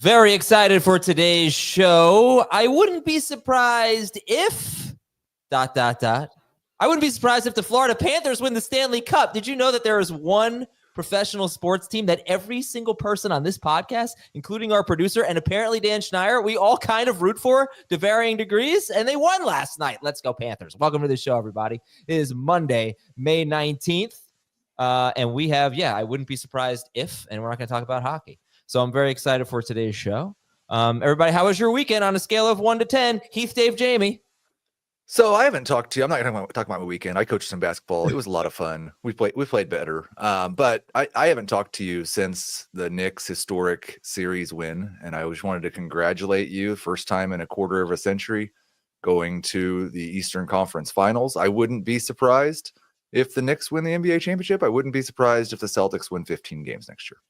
Very excited for today's show. I wouldn't be surprised if ... I wouldn't be surprised if the Florida Panthers win the Stanley Cup. Did you know that there is one professional sports team that every single person on this podcast, including our producer and apparently Dan Schneier, we all kind of root for to varying degrees, and they won last night. Let's go Panthers. Welcome to the show, everybody. It is Monday, May 19th, and we have, I wouldn't be surprised if, and we're not going to talk about hockey. So I'm very excited for today's show. Everybody, how was your weekend on a scale of 1 to 10? Heath, Dave, Jamie. So I haven't talked to you. I'm not going to talk about my weekend. I coached some basketball. It was a lot of fun. We played better. But I haven't talked to you since the Knicks' historic series win. And I just wanted to congratulate you. First time in a quarter of a century going to the Eastern Conference Finals. I wouldn't be surprised if the Knicks win the NBA championship. I wouldn't be surprised if the Celtics win 15 games next year.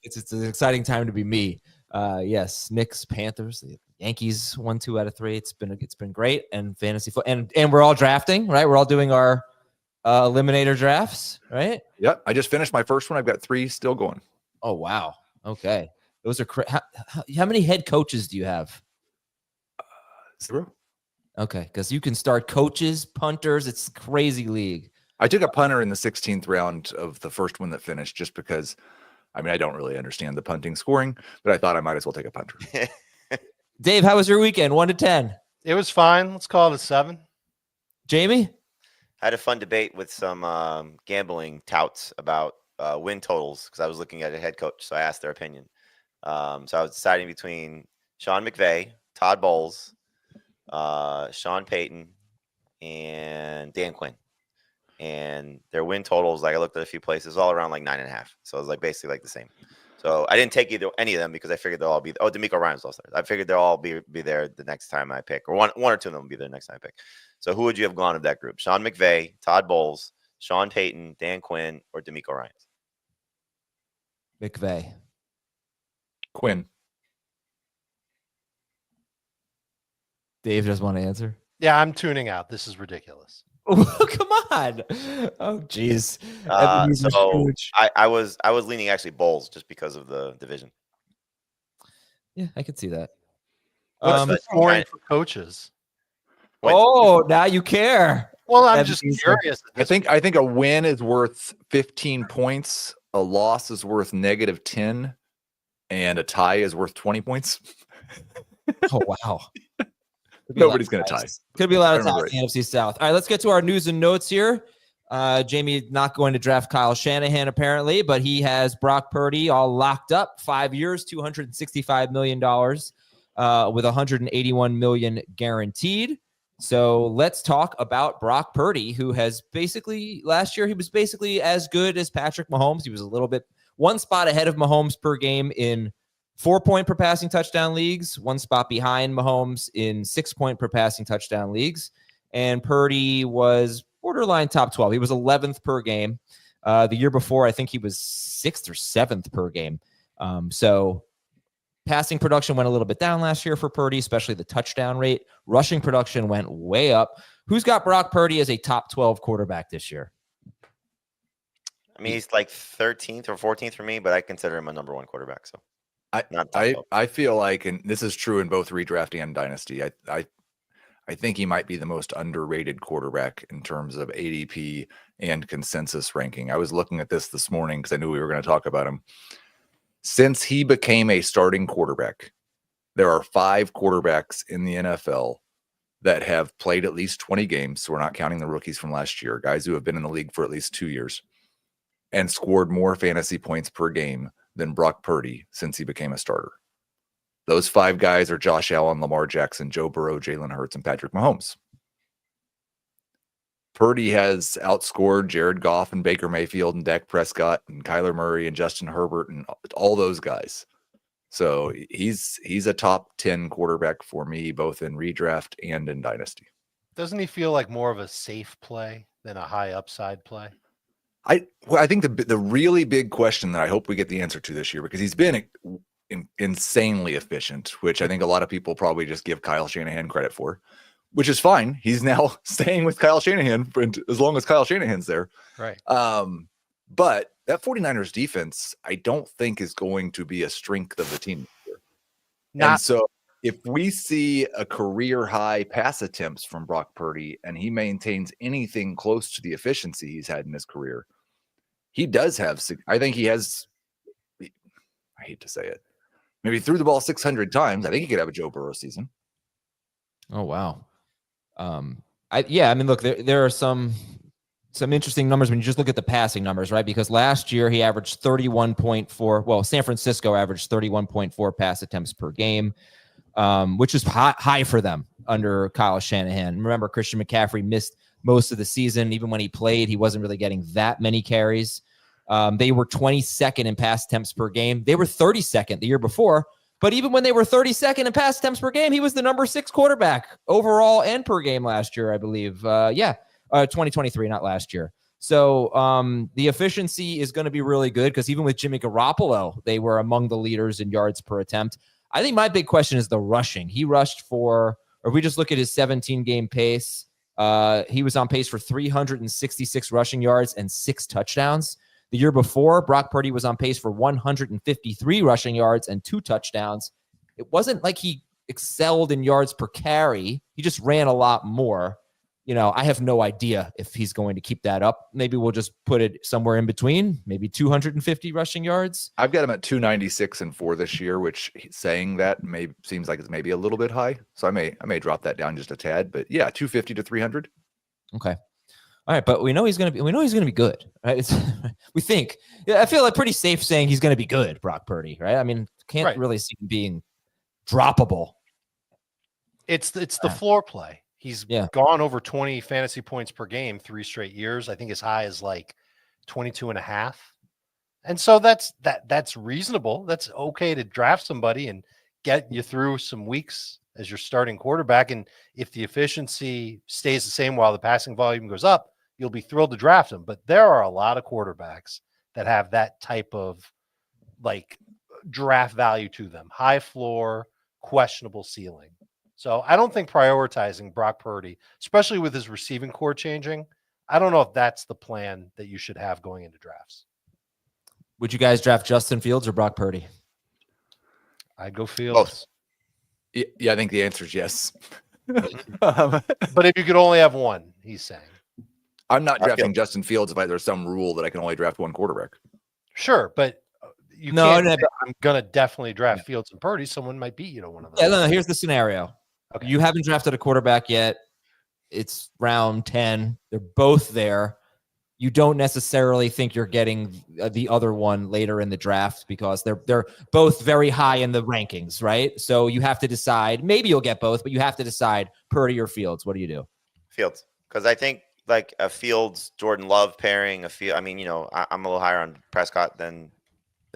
It's an exciting time to be me. Yes, Knicks, Panthers, the Yankees won 2 out of 3. It's been great, and fantasy football, and we're all drafting, right? We're all doing our eliminator drafts, right? Yep, I just finished my first one. I've got 3 still going. Oh wow, okay, those are how many head coaches do you have? 0. Okay, because you can start coaches, punters. It's a crazy league. I took a punter in the 16th round of the first one that finished just because, I don't really understand the punting scoring, but I thought I might as well take a punter. Dave, how was your weekend? 1 to 10. It was fine. Let's call it a 7. Jamie? I had a fun debate with some gambling touts about win totals because I was looking at a head coach, so I asked their opinion. So I was deciding between Sean McVay, Todd Bowles, Sean Payton, and Dan Quinn. And their win totals, I looked at a few places, all around 9.5. So it was basically the same. So I didn't take any of them because I figured they'll all be. Oh, D'Amico Ryan's also there. I figured they'll all be there the next time I pick, or one or two of them will be there next time I pick. So who would you have gone of that group? Sean McVay, Todd Bowles, Sean Payton, Dan Quinn, or D'Amico Ryan? McVay. Quinn. Dave doesn't want to answer. Yeah, I'm tuning out. This is ridiculous. Oh, come on. Oh, geez. So I was leaning actually Bowles just because of the division. Yeah, I could see that. What's the scoring for coaches? Oh, now you care. Well, I'm just curious. I think a win is worth 15 points. A loss is worth -10, and a tie is worth 20 points. Oh, wow. Nobody's going to tie. Could be a lot of ties in the NFC South. All right, let's get to our news and notes here. Jamie not going to draft Kyle Shanahan apparently, but he has Brock Purdy all locked up. 5 years, $265 million with $181 million guaranteed. So let's talk about Brock Purdy, who has last year, he was basically as good as Patrick Mahomes. He was one spot ahead of Mahomes per game in 4-point per passing touchdown leagues, 1 spot behind Mahomes in 6-point per passing touchdown leagues. And Purdy was borderline top 12. He was 11th per game. The year before, I think he was 6th or 7th per game. So passing production went a little bit down last year for Purdy, especially the touchdown rate. Rushing production went way up. Who's got Brock Purdy as a top 12 quarterback this year? He's 13th or 14th for me, but I consider him a number 1 quarterback. So. I feel like, and this is true in both redraft and dynasty, I think he might be the most underrated quarterback in terms of ADP and consensus ranking. I was looking at this morning because I knew we were going to talk about him. Since he became a starting quarterback, there are 5 quarterbacks in the NFL that have played at least 20 games, so we're not counting the rookies from last year, guys who have been in the league for at least 2 years, and scored more fantasy points per game than Brock Purdy since he became a starter. Those 5 guys are Josh Allen, Lamar Jackson, Joe Burrow, Jalen Hurts, and Patrick Mahomes. Purdy has outscored Jared Goff and Baker Mayfield and Dak Prescott and Kyler Murray and Justin Herbert and all those guys. So he's a top 10 quarterback for me, both in redraft and in dynasty. Doesn't he feel like more of a safe play than a high upside play? I think the really big question that I hope we get the answer to this year, because he's been insanely efficient, which I think a lot of people probably just give Kyle Shanahan credit for, which is fine. He's now staying with Kyle Shanahan for as long as Kyle Shanahan's there. Right. But that 49ers defense, I don't think is going to be a strength of the team. And so if we see a career high pass attempts from Brock Purdy and he maintains anything close to the efficiency he's had in his career, he does have, I think he has, I hate to say it, maybe threw the ball 600 times. I think he could have a Joe Burrow season. Oh, wow. I mean, look, there are some interesting numbers when you just look at the passing numbers, right? Because last year he averaged 31.4. Well, San Francisco averaged 31.4 pass attempts per game, which is high for them under Kyle Shanahan. Remember, Christian McCaffrey missed most of the season. Even when he played, he wasn't really getting that many carries. They were 22nd in pass attempts per game. They were 32nd the year before. But even when they were 32nd in pass attempts per game, he was the number 6 quarterback overall and per game last year, I believe. 2023, not last year. So the efficiency is going to be really good because even with Jimmy Garoppolo, they were among the leaders in yards per attempt. I think my big question is the rushing. He rushed for, or if we just look at his 17-game pace, he was on pace for 366 rushing yards and 6 touchdowns. The year before, Brock Purdy was on pace for 153 rushing yards and 2 touchdowns. It wasn't like he excelled in yards per carry. He just ran a lot more. I have no idea if he's going to keep that up. Maybe we'll just put it somewhere in between, maybe 250 rushing yards. I've got him at 296 and 4 this year, which saying that seems like it's maybe a little bit high. So I may drop that down just a tad, but yeah, 250 to 300. Okay. All right, but we know he's going to be good, right? We think. Yeah, I feel like pretty safe saying he's going to be good, Brock Purdy, right? I mean, can't really see him being droppable. It's the floor play. He's gone over 20 fantasy points per game 3 straight years. I think as high as like 22 and a half. And so that's reasonable. That's okay to draft somebody and get you through some weeks as your starting quarterback. And if the efficiency stays the same while the passing volume goes up, you'll be thrilled to draft him. But there are a lot of quarterbacks that have that type of like draft value to them. High floor, questionable ceiling. So I don't think prioritizing Brock Purdy, especially with his receiving core changing, I don't know if that's the plan that you should have going into drafts. Would you guys draft Justin Fields or Brock Purdy? I'd go Fields. Both. Yeah, I think the answer is yes. But if you could only have one, he's saying. I'm not drafting Justin Fields if there's some rule that I can only draft one quarterback. Sure, but you can't say, I'm going to definitely draft Fields and Purdy. Someone might beat one of those. Yeah, no, here's the scenario. Okay. You haven't drafted a quarterback yet. It's round 10. They're both there. You don't necessarily think you're getting the other one later in the draft because they're both very high in the rankings, right? So you have to decide. Maybe you'll get both, but you have to decide Purdy or Fields. What do you do? Fields, because I think like a Fields Jordan Love pairing. I'm a little higher on Prescott than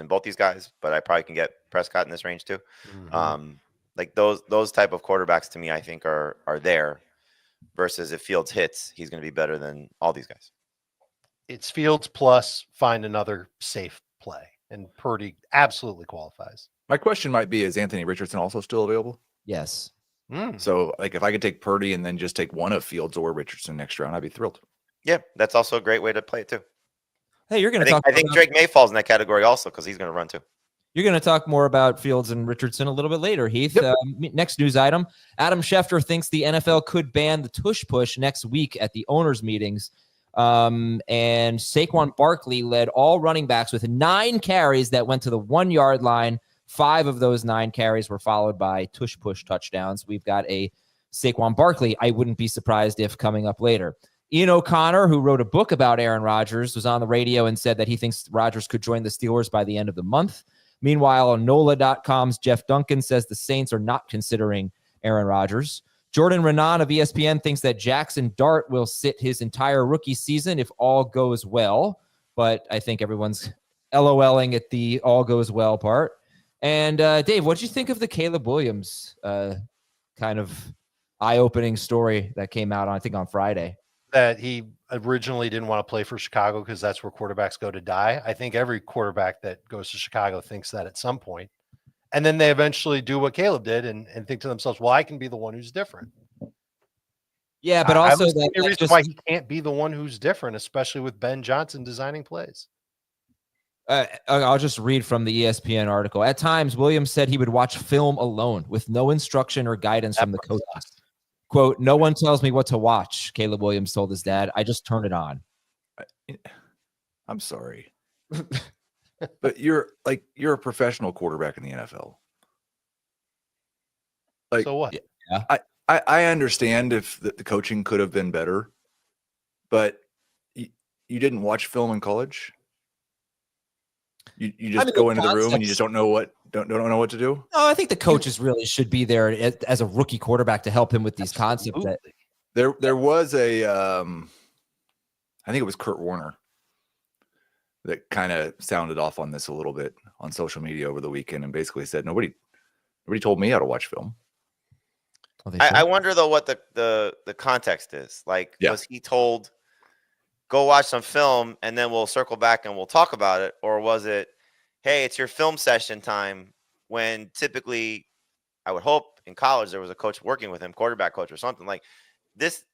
both these guys, but I probably can get Prescott in this range too. Mm-hmm. Like those type of quarterbacks to me, I think are there. Versus if Fields hits, he's going to be better than all these guys. It's Fields plus find another safe play, and Purdy absolutely qualifies. My question might be: is Anthony Richardson also still available? Yes. So, like, if I could take Purdy and then just take one of Fields or Richardson next round, I'd be thrilled. Yeah, that's also a great way to play it too. Hey, you're going to talk. I think Drake May falls in that category also because he's going to run too. You're going to talk more about Fields and Richardson a little bit later, Heath. Yep. Next news item. Adam Schefter thinks the NFL could ban the tush push next week at the owners' meetings. And Saquon Barkley led all running backs with 9 carries that went to the 1-yard line. 5 of those 9 carries were followed by tush push touchdowns. We've got a Saquon Barkley. I wouldn't be surprised if coming up later. Ian O'Connor, who wrote a book about Aaron Rodgers, was on the radio and said that he thinks Rodgers could join the Steelers by the end of the month. Meanwhile, NOLA.com's Jeff Duncan says the Saints are not considering Aaron Rodgers. Jordan Renan of ESPN thinks that Jackson Dart will sit his entire rookie season if all goes well. But I think everyone's LOLing at the all goes well part. And Dave, what did you think of the Caleb Williams kind of eye-opening story that came out, I think, on Friday? That he originally didn't want to play for Chicago because that's where quarterbacks go to die. I think every quarterback that goes to Chicago thinks that at some point. And then they eventually do what Caleb did and think to themselves, well, I can be the one who's different. Yeah, but also the reason why he can't be the one who's different, especially with Ben Johnson designing plays. I'll just read from the ESPN article. At times, Williams said he would watch film alone with no instruction or guidance from the coach. Quote, "No one tells me what to watch," Caleb Williams told his dad. "I just turn it on." I'm sorry. But you're a professional quarterback in the NFL. Like, so what? Yeah. I understand if the coaching could have been better, but you didn't watch film in college. You just go into the room and you just don't know what to do. No, I think the coaches really should be there as a rookie quarterback to help him with these concepts. There was a I think it was Kurt Warner that kind of sounded off on this a little bit on social media over the weekend and basically said nobody told me how to watch film. I wonder though what the context is. Like, was he told go watch some film and then we'll circle back and we'll talk about it? Or was it, hey, it's your film session time, when typically I would hope in college there was a coach working with him, quarterback coach or something like this.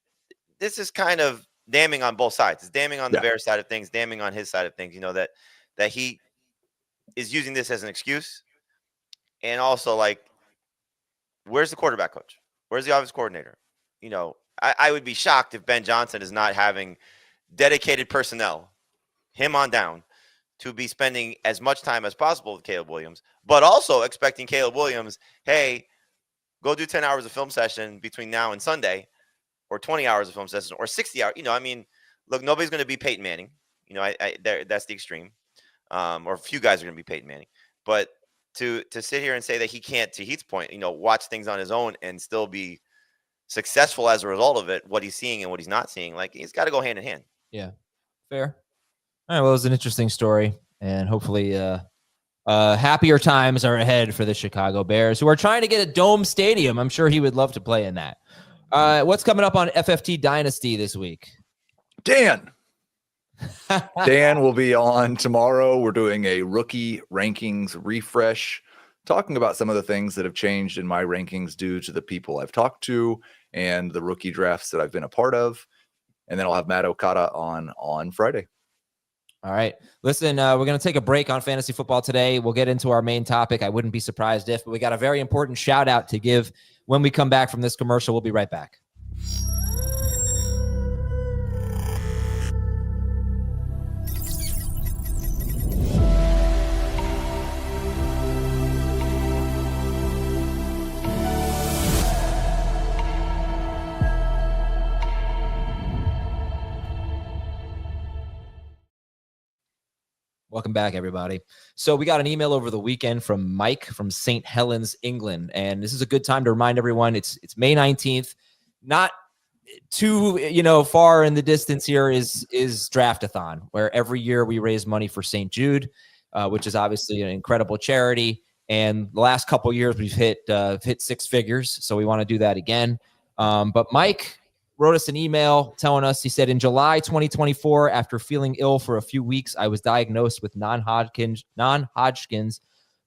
This is kind of damning on both sides. It's damning on the Bears side of things, damning on his side of things, that he is using this as an excuse. And also, like, where's the quarterback coach? Where's the offensive coordinator? I would be shocked if Ben Johnson is not having dedicated personnel, him on down, to be spending as much time as possible with Caleb Williams, but also expecting Caleb Williams, hey, go do 10 hours of film session between now and Sunday, or 20 hours of film session, or 60 hours. Look, nobody's going to be Peyton Manning. That's the extreme. Or a few guys are going to be Peyton Manning. But to sit here and say that he can't, to Heath's point, watch things on his own and still be successful as a result of it, what he's seeing and what he's not seeing, like, he's got to go hand in hand. Yeah, fair. All right, well, it was an interesting story, and hopefully happier times are ahead for the Chicago Bears, who are trying to get a dome stadium. I'm sure he would love to play in that. What's coming up on FFT Dynasty this week? Dan will be on tomorrow. We're doing a rookie rankings refresh, talking about some of the things that have changed in my rankings due to the people I've talked to and the rookie drafts that I've been a part of. And then I'll have Matt Okada on Friday. All right. Listen, we're going to take a break on fantasy football today. We'll get into our main topic. I wouldn't be surprised if, but we got a very important shout out to give when we come back from this commercial. We'll be right back. Welcome back, everybody. So we got an email over the weekend from Mike from St. Helens, England. And this is a good time to remind everyone it's May 19th. Not too far in the distance here is Draftathon, where every year we raise money for St. Jude, which is obviously an incredible charity. And the last couple of years we've hit 6 figures. So we want to do that again. But Mike wrote us an email telling us, he said, in July 2024, after feeling ill for a few weeks, I was diagnosed with non-Hodgkin's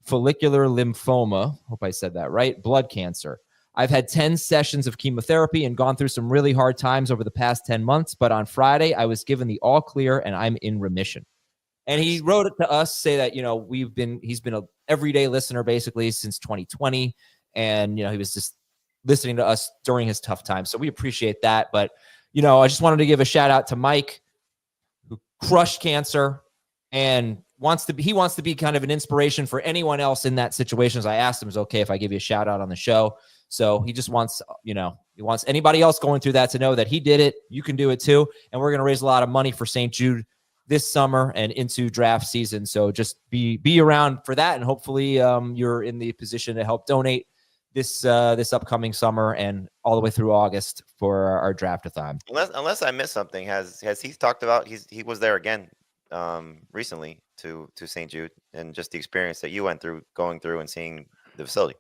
follicular lymphoma. Hope I said that right. Blood cancer. I've had 10 sessions of chemotherapy and gone through some really hard times over the past 10 months. But on Friday, I was given the all clear and I'm in remission. And he wrote it to us, say that, he's been an everyday listener basically since 2020. And, he was just listening to us during his tough time. So we appreciate that. But, I just wanted to give a shout out to Mike, who crushed cancer and wants to be kind of an inspiration for anyone else in that situation. As I asked him, is it okay if I give you a shout out on the show? So he just wants, he wants anybody else going through that to know that he did it. You can do it too. And we're going to raise a lot of money for St. Jude this summer and into draft season. So just be around for that. And hopefully you're in the position to help donate this upcoming summer and all the way through August for our draftathon. Unless I missed something, has he talked about he was there again recently to St. Jude and just the experience that you went through going through and seeing the facility?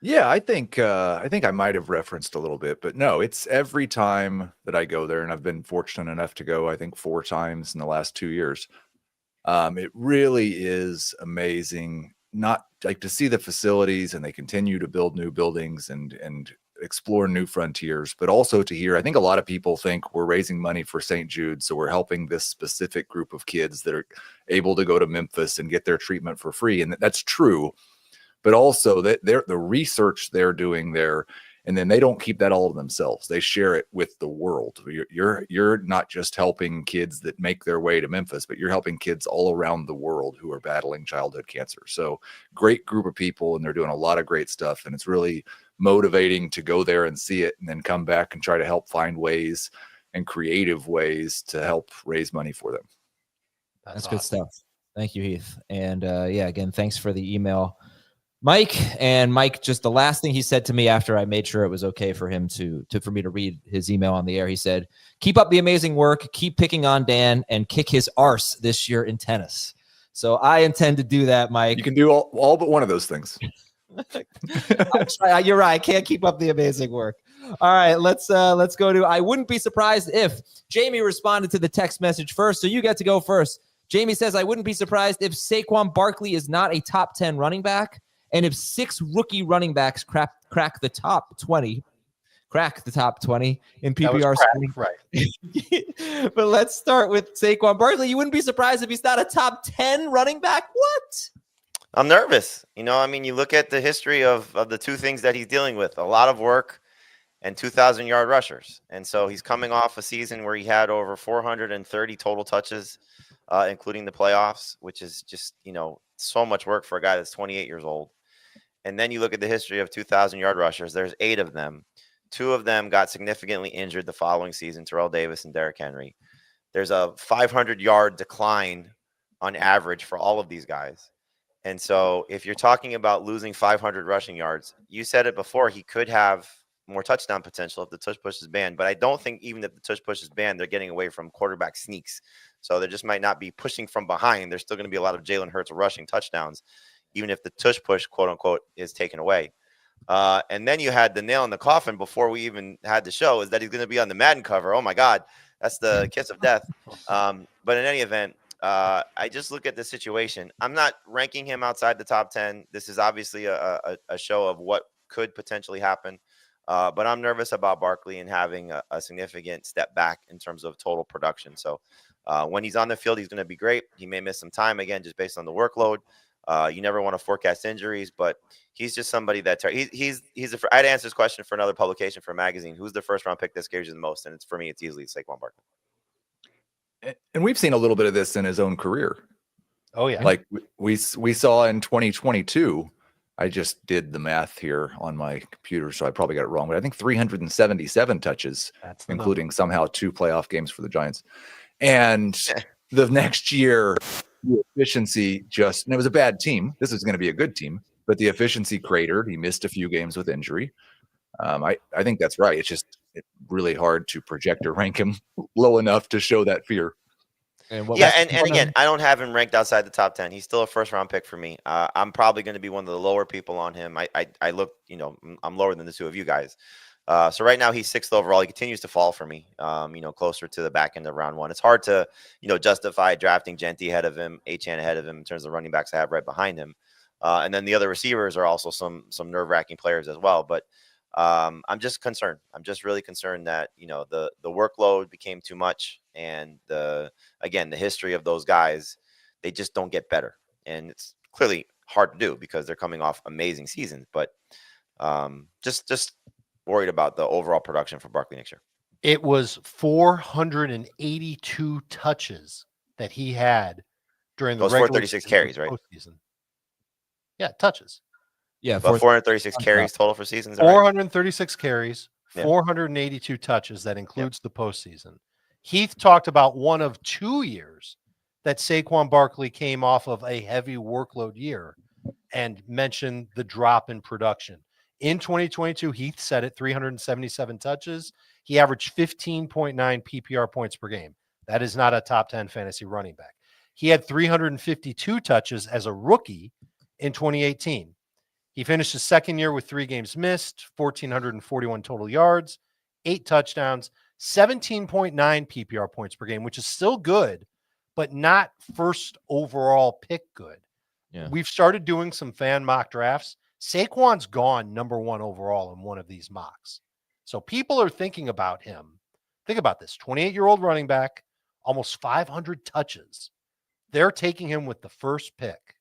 Yeah, I think I might have referenced a little bit, but no, it's every time that I go there, and I've been fortunate enough to go, I think 4 times in the last 2 years. It really is amazing. Not like to see the facilities, and they continue to build new buildings, and explore new frontiers, but also to hear, I think a lot of people think we're raising money for St. Jude, so we're helping this specific group of kids that are able to go to Memphis and get their treatment for free. And that's true, but also that the research they're doing there, and then they don't keep that all to themselves. They share it with the world. You're not just helping kids that make their way to Memphis, but you're helping kids all around the world who are battling childhood cancer. So great group of people, and they're doing a lot of great stuff. And it's really motivating to go there and see it and then come back and try to help find ways and creative ways to help raise money for them. That's awesome. Good stuff. Thank you, Heath. And again, thanks for the email, Mike. And Mike, just the last thing he said to me after I made sure it was okay for him for me to read his email on the air, he said, "Keep up the amazing work, keep picking on Dan, and kick his arse this year in tennis." So I intend to do that, Mike. You can do all but one of those things. You're right. I can't keep up the amazing work. All right, let's go to I wouldn't be surprised if Jamie responded to the text message first, so you get to go first. Jamie says, I wouldn't be surprised if Saquon Barkley is not a top 10 running back, and if 6 rookie running backs crack the top 20 in PPR scoring. Right. But let's start with Saquon Barkley. You wouldn't be surprised if he's not a top 10 running back? What? I'm nervous. You look at the history of the two things that he's dealing with, a lot of work and 2,000-yard rushers. And so he's coming off a season where he had over 430 total touches, including the playoffs, which is just, so much work for a guy that's 28 years old. And then you look at the history of 2,000-yard rushers. There's 8 of them. 2 of them got significantly injured the following season, Terrell Davis and Derrick Henry. There's a 500-yard decline on average for all of these guys. And so if you're talking about losing 500 rushing yards, you said it before, he could have more touchdown potential if the tush push is banned. But I don't think even if the tush push is banned, they're getting away from quarterback sneaks. So they just might not be pushing from behind. There's still going to be a lot of Jalen Hurts rushing touchdowns, even if the tush push, quote unquote, is taken away. And then you had the nail in the coffin before we even had the show, is that he's going to be on the Madden cover. Oh my God, that's the kiss of death. But in any event, I just look at the situation. I'm not ranking him outside the top 10. This is obviously a show of what could potentially happen. But I'm nervous about Barkley and having a significant step back in terms of total production. So when he's on the field, he's going to be great. He may miss some time again, just based on the workload. You never want to forecast injuries, but he's just somebody that I'd answer this question for another publication for a magazine. Who's the first round pick that scares you the most? And for me, it's easily Saquon Barkley. And we've seen a little bit of this in his own career. Oh yeah. Like we saw in 2022, I just did the math here on my computer, so I probably got it wrong, but I think 377 touches, including somehow 2 playoff games for the Giants. And the next year, the efficiency and it was a bad team. This is going to be a good team, but the efficiency cratered. He missed a few games with injury. I think that's right. It's really hard to project or rank him low enough to show that fear. And again, I don't have him ranked outside the top 10. He's still a first-round pick for me. I'm probably going to be one of the lower people on him. I look, I'm lower than the 2 of you guys. So right now he's 6th overall. He continues to fall for me, closer to the back end of round 1. It's hard to, justify drafting Genty ahead of him, Achane ahead of him in terms of running backs I have right behind him. And then the other receivers are also some nerve-wracking players as well. But I'm just concerned. I'm just really concerned that, the workload became too much. And the history of those guys, they just don't get better. And it's clearly hard to do because they're coming off amazing seasons. But just worried about the overall production for Barkley next year. It was 482 touches that he had during the regular 436 carries, right? Postseason. Yeah, touches. Yeah, 436 carries total for seasons. 436 carries, 482 touches. That includes the postseason. Heath talked about one of 2 years that Saquon Barkley came off of a heavy workload year and mentioned the drop in production. In 2022, Heath said it, 377 touches. He averaged 15.9 PPR points per game. That is not a top 10 fantasy running back. He had 352 touches as a rookie in 2018. He finished his second year with 3 games missed, 1,441 total yards, 8 touchdowns, 17.9 PPR points per game, which is still good, but not first overall pick good. Yeah. We've started doing some fan mock drafts. Saquon's gone number 1 overall in one of these mocks. So people are thinking about him. Think about this, 28-year-old running back, almost 500 touches. They're taking him with the first pick.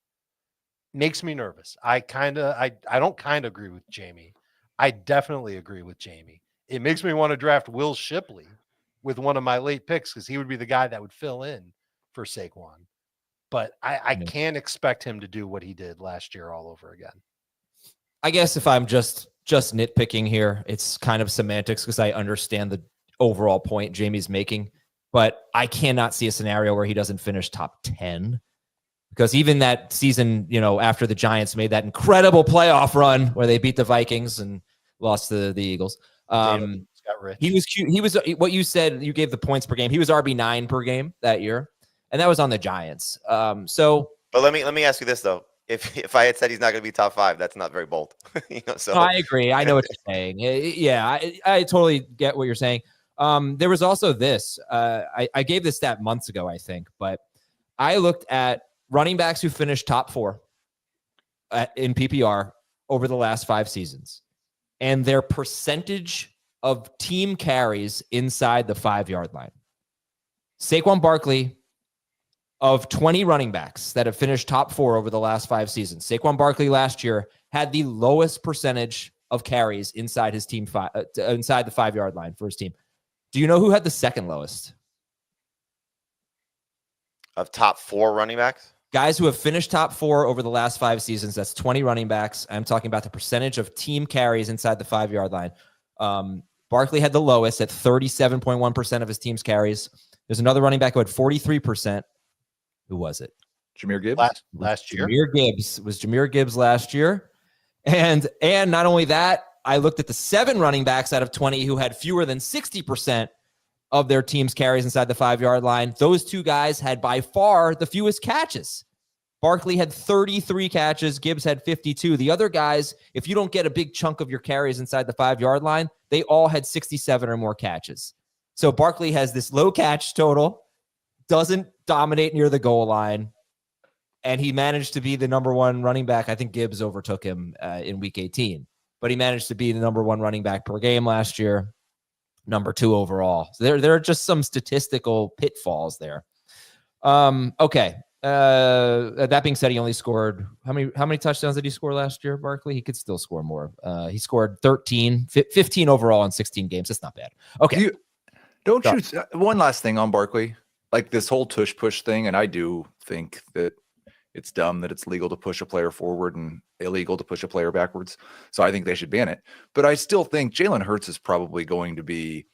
Makes me nervous. I don't kind of agree with Jamie. I definitely agree with Jamie. It makes me want to draft Will Shipley with one of my late picks because he would be the guy that would fill in for Saquon. But I can't expect him to do what he did last year all over again. I guess if I'm just nitpicking here, it's kind of semantics because I understand the overall point Jamie's making, but I cannot see a scenario where he doesn't finish top 10. Because even that season, after the Giants made that incredible playoff run where they beat the Vikings and lost to the Eagles, he was cute. He was what you said. You gave the points per game. He was RB9 per game that year, and that was on the Giants. But let me ask you this though: if I had said he's not going to be top 5, that's not very bold. So no, I agree. I know what you're saying. Yeah, I totally get what you're saying. There was also this. I gave this stat months ago, I think, but I looked at running backs who finished top 4 in PPR over the last 5 seasons and their percentage of team carries inside the 5-yard line. Saquon Barkley, of 20 running backs that have finished top 4 over the last 5 seasons, Saquon Barkley last year had the lowest percentage of carries inside his team, inside the 5-yard line for his team. Do you know who had the second lowest? Of top 4 running backs? Guys who have finished top 4 over the last 5 seasons, that's 20 running backs. I'm talking about the percentage of team carries inside the 5-yard line. Barkley had the lowest at 37.1% of his team's carries. There's another running back who had 43%. Who was it? Jahmyr Gibbs? Last year. Jahmyr Gibbs. Was Jahmyr Gibbs last year. And not only that, I looked at the 7 running backs out of 20 who had fewer than 60% of their team's carries inside the 5-yard line. Those 2 guys had by far the fewest catches. Barkley had 33 catches. Gibbs had 52. The other guys, if you don't get a big chunk of your carries inside the 5-yard line, they all had 67 or more catches. So Barkley has this low catch total, doesn't dominate near the goal line, and he managed to be the number 1 running back. I think Gibbs overtook him in week 18, but he managed to be the number 1 running back per game last year. Number 2 overall. So there are just some statistical pitfalls there. Okay. That being said, he only scored how many touchdowns did he score last year, Barkley? He could still score more. He scored 15 overall in 16 games. That's not bad. Okay. One last thing on Barkley, like this whole tush push thing, and I do think that it's dumb that it's legal to push a player forward and illegal to push a player backwards. So I think they should ban it. But I still think Jalen Hurts is probably going to be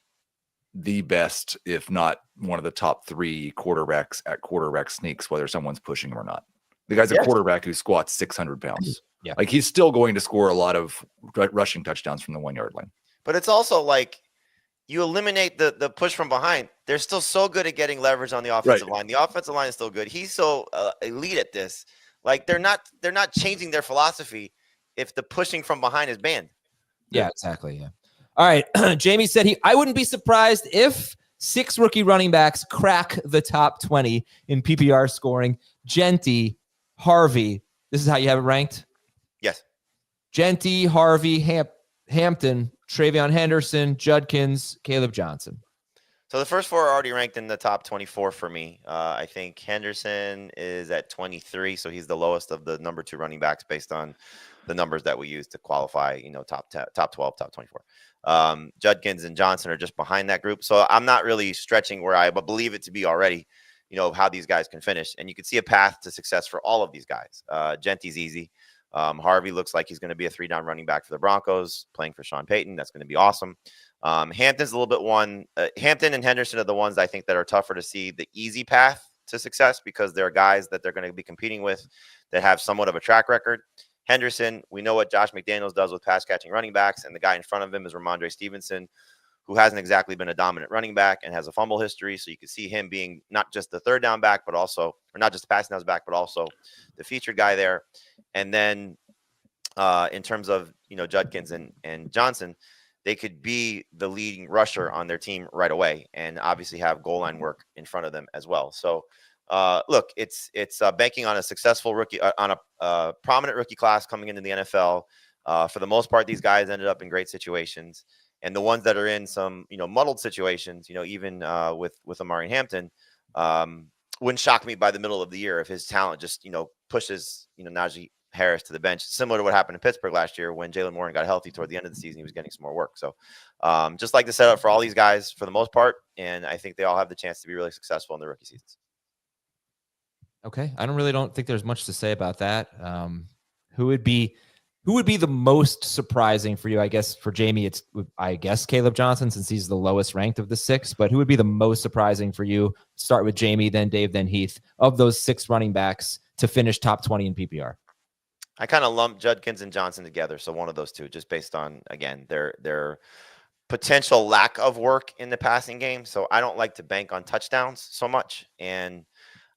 the best, if not one of the top 3 quarterbacks at quarterback sneaks, whether someone's pushing him or not. The guy's a quarterback who squats 600 pounds. Yeah. Like he's still going to score a lot of rushing touchdowns from the 1-yard line. But it's also like you eliminate the push from behind. They're still so good at getting leverage on the offensive line. The offensive line is still good. He's so elite at this. Like they're not changing their philosophy if the pushing from behind is banned. Yeah, exactly. Yeah. All right. Jamie said I wouldn't be surprised if 6 rookie running backs crack the top 20 in PPR scoring. Genty, Harvey. This is how you have it ranked? Yes. Genty, Harvey, Hampton, Travion Henderson, Judkins, Caleb Johnson. So the first 4 are already ranked in the top 24 for me. I think Henderson is at 23, so he's the lowest of the number 2 running backs based on the numbers that we use to qualify, top 12, top 24. Judkins and Johnson are just behind that group. So I'm not really stretching where I believe it to be already, how these guys can finish. And you can see a path to success for all of these guys. Genty's easy. Harvey looks like he's going to be a 3-down running back for the Broncos, playing for Sean Payton. That's going to be awesome. Hampton's a little bit one. Hampton and Henderson are the ones I think that are tougher to see the easy path to success because they're guys that they're going to be competing with that have somewhat of a track record. Henderson, we know what Josh McDaniels does with pass catching running backs, and the guy in front of him is Ramondre Stevenson, who hasn't exactly been a dominant running back and has a fumble history. So you can see him being not just the 3rd down back, but also, or not just the passing down back, but also the featured guy there. And then in terms of, Judkins and Johnson, they could be the leading rusher on their team right away and obviously have goal line work in front of them as well. So look, it's banking on a successful rookie, on a prominent rookie class coming into the NFL. For the most part, these guys ended up in great situations, and the ones that are in some, muddled situations, even with Amari Hampton, wouldn't shock me by the middle of the year if his talent just, pushes, Najee Harris to the bench, similar to what happened in Pittsburgh last year when Jalen Warren got healthy toward the end of the season. He was getting some more work. So just like the setup for all these guys for the most part, and I think they all have the chance to be really successful in their rookie seasons. Okay. I don't think there's much to say about that. Who would be the most surprising for you? I guess for Jamie, it's Caleb Johnson, since he's the lowest ranked of the 6, but who would be the most surprising for you? Start with Jamie, then Dave, then Heath, of those 6 running backs to finish top 20 in PPR. I kind of lumped Judkins and Johnson together. So one of those two, just based on, again, their potential lack of work in the passing game. So I don't like to bank on touchdowns so much. And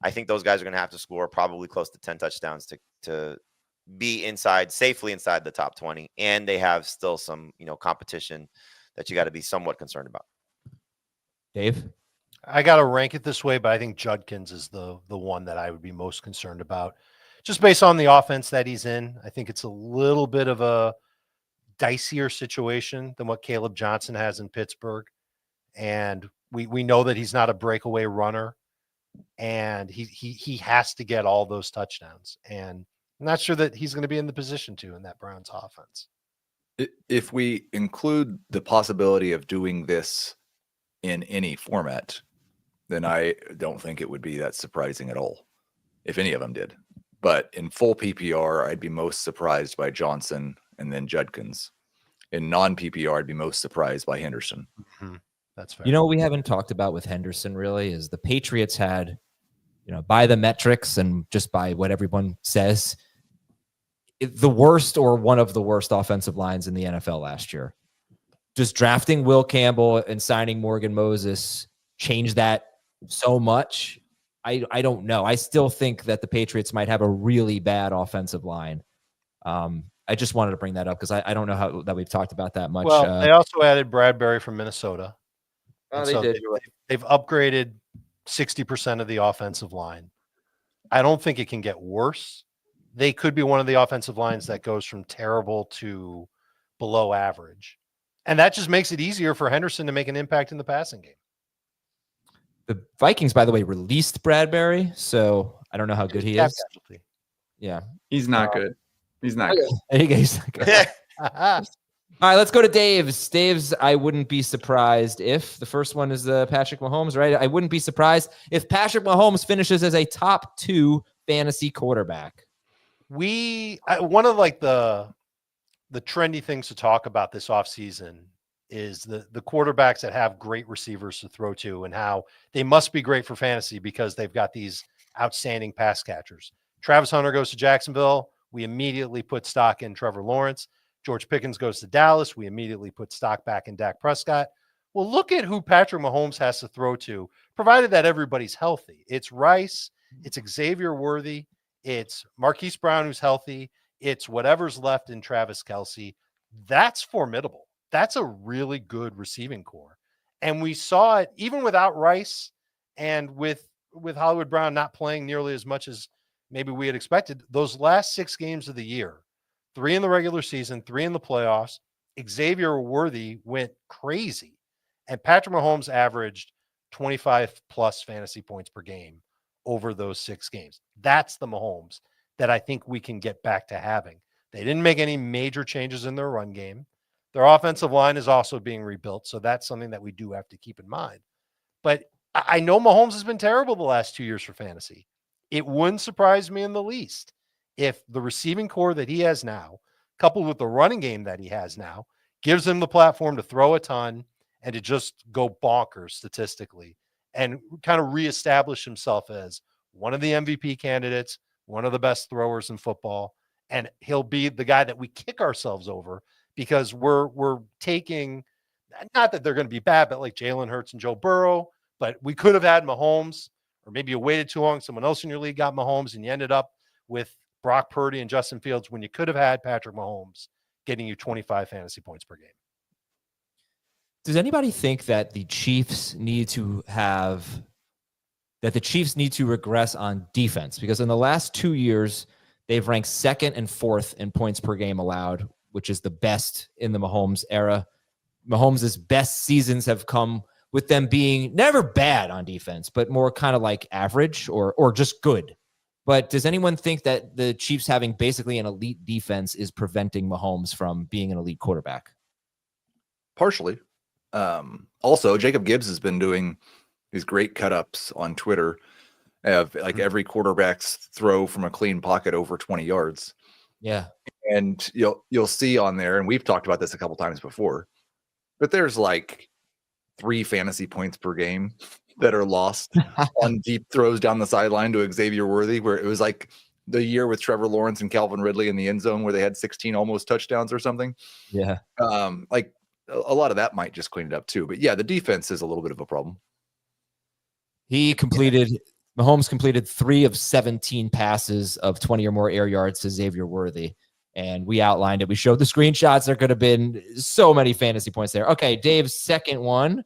I think those guys are going to have to score probably close to 10 touchdowns to be safely inside the top 20. And they have still some, competition that you got to be somewhat concerned about. Dave? I got to rank it this way, but I think Judkins is the one that I would be most concerned about. Just based on the offense that he's in, I think it's a little bit of a dicier situation than what Caleb Johnson has in Pittsburgh. And we know that he's not a breakaway runner, and he has to get all those touchdowns. And I'm not sure that he's going to be in the position to in that Browns offense. If we include the possibility of doing this in any format, then I don't think it would be that surprising at all if any of them did. But in full PPR, I'd be most surprised by Johnson and then Judkins. In non-PPR, I'd be most surprised by Henderson. Mm-hmm. That's fair. What we haven't talked about with Henderson really is the Patriots had, by the metrics and just by what everyone says, the worst or one of the worst offensive lines in the NFL last year. Just drafting Will Campbell and signing Morgan Moses changed that so much. I don't know. I still think that the Patriots might have a really bad offensive line. I just wanted to bring that up because I don't know how that we've talked about that much. Well, they also added Bradbury from Minnesota. Oh, they did. They've upgraded 60% of the offensive line. I don't think it can get worse. They could be one of the offensive lines that goes from terrible to below average. And that just makes it easier for Henderson to make an impact in the passing game. The Vikings, by the way, released Bradbury, so I don't know how good he is. Casualty. Yeah. He's not good. He's not good. He's not good. All right, let's go to Dave's. Dave's, I wouldn't be surprised if the first one is Patrick Mahomes, right? I wouldn't be surprised if Patrick Mahomes finishes as a top 2 fantasy quarterback. One of the trendy things to talk about this offseason is the quarterbacks that have great receivers to throw to and how they must be great for fantasy because they've got these outstanding pass catchers. Travis Hunter goes to Jacksonville. We immediately put stock in Trevor Lawrence. George Pickens goes to Dallas. We immediately put stock back in Dak Prescott. Well, look at who Patrick Mahomes has to throw to, provided that everybody's healthy. It's Rice. It's Xavier Worthy. It's Marquise Brown, who's healthy. It's whatever's left in Travis Kelce. That's formidable. That's a really good receiving core. And we saw it even without Rice and with Hollywood Brown not playing nearly as much as maybe we had expected. Those last 6 games of the year, 3 in the regular season, 3 in the playoffs, Xavier Worthy went crazy. And Patrick Mahomes averaged 25 plus fantasy points per game over those 6 games. That's the Mahomes that I think we can get back to having. They didn't make any major changes in their run game. Their offensive line is also being rebuilt, so that's something that we do have to keep in mind. But I know Mahomes has been terrible the last 2 years for fantasy. It wouldn't surprise me in the least if the receiving core that he has now, coupled with the running game that he has now, gives him the platform to throw a ton and to just go bonkers statistically and kind of reestablish himself as one of the MVP candidates, one of the best throwers in football. And he'll be the guy that we kick ourselves over because we're taking, not that they're going to be bad, but like Jalen Hurts and Joe Burrow, but we could have had Mahomes, or maybe you waited too long. Someone else in your league got Mahomes and you ended up with Brock Purdy and Justin Fields when you could have had Patrick Mahomes getting you 25 fantasy points per game. Does anybody think that the Chiefs need to have that the Chiefs need to regress on defense, because in the last 2 years, they've ranked 2nd and 4th in points per game allowed, which is the best in the Mahomes era. Mahomes' best seasons have come with them being never bad on defense, but more kind of like average or just good. But does anyone think that the Chiefs having basically an elite defense is preventing Mahomes from being an elite quarterback? Partially. Also, Jacob Gibbs has been doing these great cut-ups on Twitter of like every quarterback's throw from a clean pocket over 20 yards. Yeah. And you'll see on there, and we've talked about this a couple times before, but there's like 3 fantasy points per game that are lost on deep throws down the sideline to Xavier Worthy, where it was like the year with Trevor Lawrence and Calvin Ridley in the end zone where they had 16 almost touchdowns or something. Yeah. Like a lot of that might just clean it up too. But yeah, the defense is a little bit of a problem. Mahomes completed 3 of 17 passes of 20 or more air yards to Xavier Worthy. And we outlined it. We showed the screenshots. There could have been so many fantasy points there. Okay, Dave's second one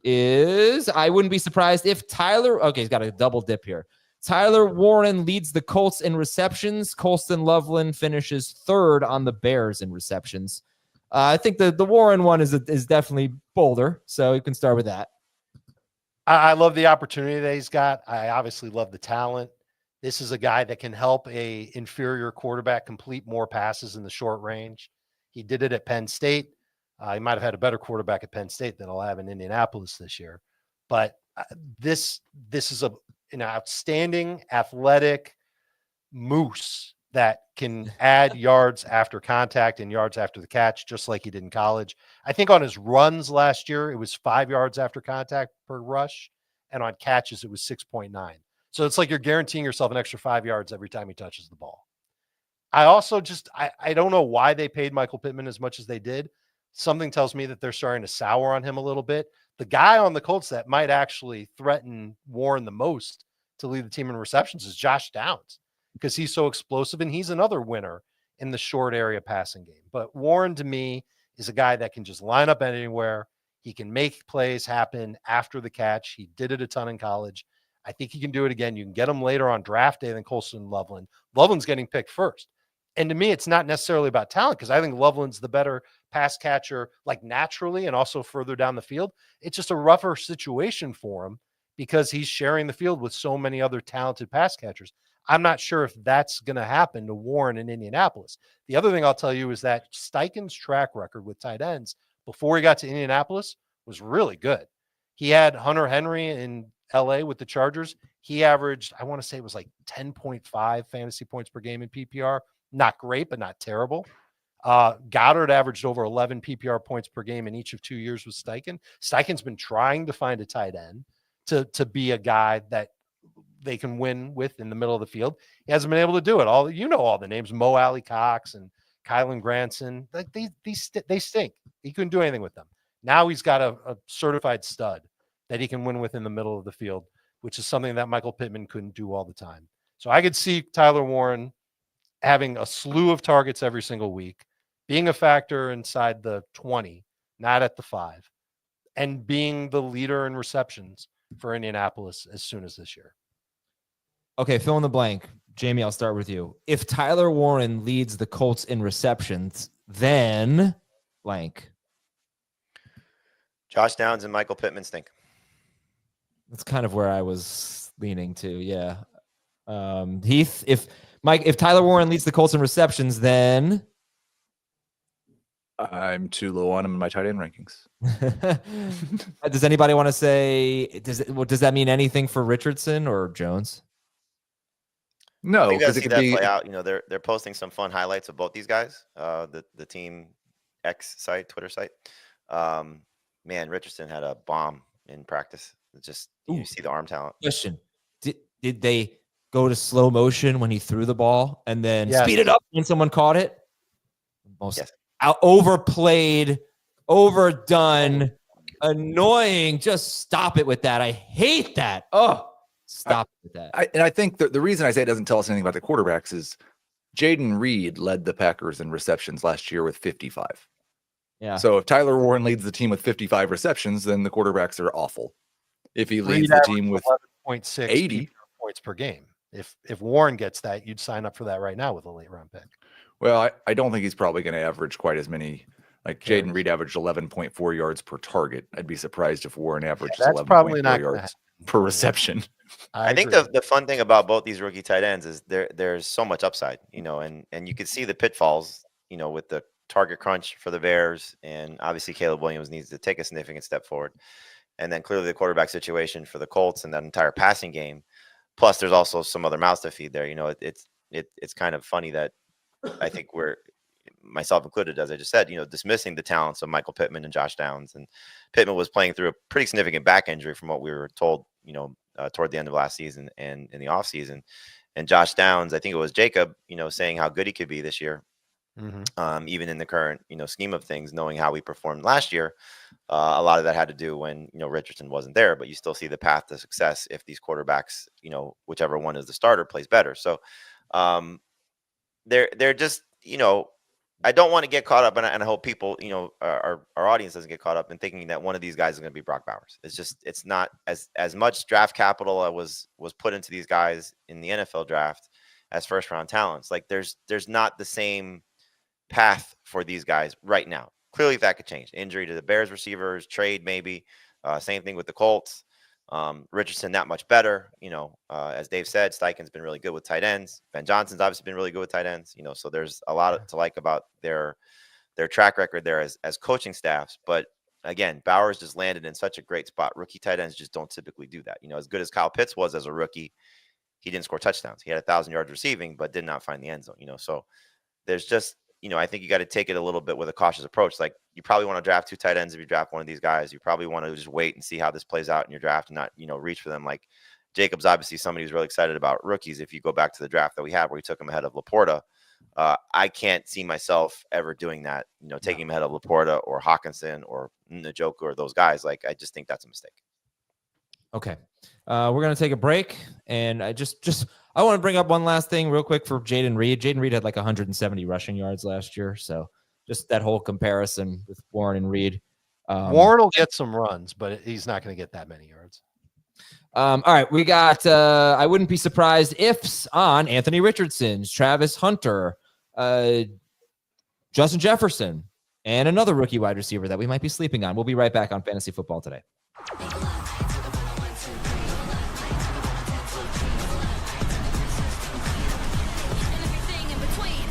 is, I wouldn't be surprised if he's got a double dip here. Tyler Warren leads the Colts in receptions. Colston Loveland finishes 3rd on the Bears in receptions. I think the Warren one is definitely bolder, so you can start with that. I love the opportunity that he's got. I obviously love the talent. This is a guy that can help a inferior quarterback complete more passes in the short range. He did it at Penn State. He might have had a better quarterback at Penn State than he'll have in Indianapolis this year. But this is an outstanding athletic moose that can add yards after contact and yards after the catch, just like he did in college. I think on his runs last year, it was 5 yards after contact per rush, and on catches, it was 6.9. So it's like you're guaranteeing yourself an extra 5 yards every time he touches the ball. I also I don't know why they paid Michael Pittman as much as they did. Something tells me that they're starting to sour on him a little bit. The guy on the Colts that might actually threaten Warren the most to lead the team in receptions is Josh Downs, because he's so explosive, and he's another winner in the short area passing game. But Warren, to me, is a guy that can just line up anywhere. He can make plays happen after the catch. He did it a ton in college. I think he can do it again. You can get him later on draft day than Colston Loveland. Loveland's getting picked first. And to me, it's not necessarily about talent, because I think Loveland's the better pass catcher, like naturally and also further down the field. It's just a rougher situation for him because he's sharing the field with so many other talented pass catchers. I'm not sure if that's going to happen to Warren in Indianapolis. The other thing I'll tell you is that Steichen's track record with tight ends before he got to Indianapolis was really good. He had Hunter Henry in LA with the Chargers. He averaged, I want to say it was like 10.5 fantasy points per game in PPR. Not great, but not terrible. Goddard averaged over 11 PPR points per game in each of 2 years with Steichen. Steichen's been trying to find a tight end to be a guy that they can win with in the middle of the field. He hasn't been able to do it. All the names, Mo Alley Cox and Kylan Granson. Like they stink. He couldn't do anything with them. Now he's got a certified stud that he can win with in the middle of the field, which is something that Michael Pittman couldn't do all the time. So I could see Tyler Warren having a slew of targets every single week, being a factor inside the 20, not at the 5, and being the leader in receptions for Indianapolis as soon as this year. Okay, fill in the blank. Jamie, I'll start with you. If Tyler Warren leads the Colts in receptions, then blank. Josh Downs and Michael Pittman stink. That's kind of where I was leaning to, yeah. Heath, if Tyler Warren leads the Colts in receptions, then I'm too low on him in my tight end rankings. Does anybody want to say, does that mean anything for Richardson or Jones? No, because it could be play out. They're posting some fun highlights of both these guys. The Team X site, Twitter site. Man, Richardson had a bomb in practice. You see the arm talent. Question: Did they go to slow motion when he threw the ball and then speed it up when someone caught it? Overplayed, overdone, annoying. Just stop it with that. I hate that. Oh. Stop with that. I think the reason I say it doesn't tell us anything about the quarterbacks is Jaden Reed led the Packers in receptions last year with 55. Yeah. So if Tyler Warren leads the team with 55 receptions, then the quarterbacks are awful. If he leads the team with 0.6 80 points per game. If Warren gets that, you'd sign up for that right now with a late round pick. Well, I don't think he's probably going to average quite as many. Like Jaden Carries. Reed averaged 11.4 yards per target. I'd be surprised if Warren averages that's probably 11.4 not yards per reception. I think the fun thing about both these rookie tight ends is there's so much upside, and you could see the pitfalls, with the target crunch for the Bears, and obviously Caleb Williams needs to take a significant step forward, and then clearly the quarterback situation for the Colts and that entire passing game. Plus, there's also some other mouths to feed there. It's kind of funny that I think we're, myself included, as I just said, dismissing the talents of Michael Pittman and Josh Downs. And Pittman was playing through a pretty significant back injury from what we were told, toward the end of last season and in the offseason. And Josh Downs, I think it was Jacob, saying how good he could be this year. Even in the current, scheme of things, knowing how we performed last year, a lot of that had to do when, Richardson wasn't there, but you still see the path to success if these quarterbacks, whichever one is the starter plays better. So they're just, I don't want to get caught up, and I hope people, our audience doesn't get caught up in thinking that one of these guys is going to be Brock Bowers. It's not as much draft capital was put into these guys in the NFL draft as first round talents. Like there's not the same path for these guys right now. Clearly that could change. Injury to the Bears receivers, trade maybe. Same thing with the Colts. Richardson not much better. As Dave said, Steichen's been really good with tight ends. Ben Johnson's obviously been really good with tight ends. So there's a lot to like about their track record there as coaching staffs. But again, Bowers just landed in such a great spot. Rookie tight ends just don't typically do that. As good as Kyle Pitts was as a rookie, he didn't score touchdowns. He had 1,000 yards receiving, but did not find the end zone. So there's just, I think you got to take it a little bit with a cautious approach. Like you probably want to draft 2 tight ends if you draft one of these guys. You probably want to just wait and see how this plays out in your draft and not, reach for them. Like Jacob's obviously somebody who's really excited about rookies. If you go back to the draft that we had where we took him ahead of Laporta, I can't see myself ever doing that, taking him ahead of Laporta or Hawkinson or Njoku or those guys. Like I just think that's a mistake. Okay. We're going to take a break, and I I want to bring up one last thing real quick for Jaden Reed. Jaden Reed had like 170 rushing yards last year. So just that whole comparison with Warren and Reed. Warren will get some runs, but he's not going to get that many yards. All right. We got, I wouldn't be surprised ifs on Anthony Richardson, Travis Hunter, Justin Jefferson, and another rookie wide receiver that we might be sleeping on. We'll be right back on Fantasy Football Today.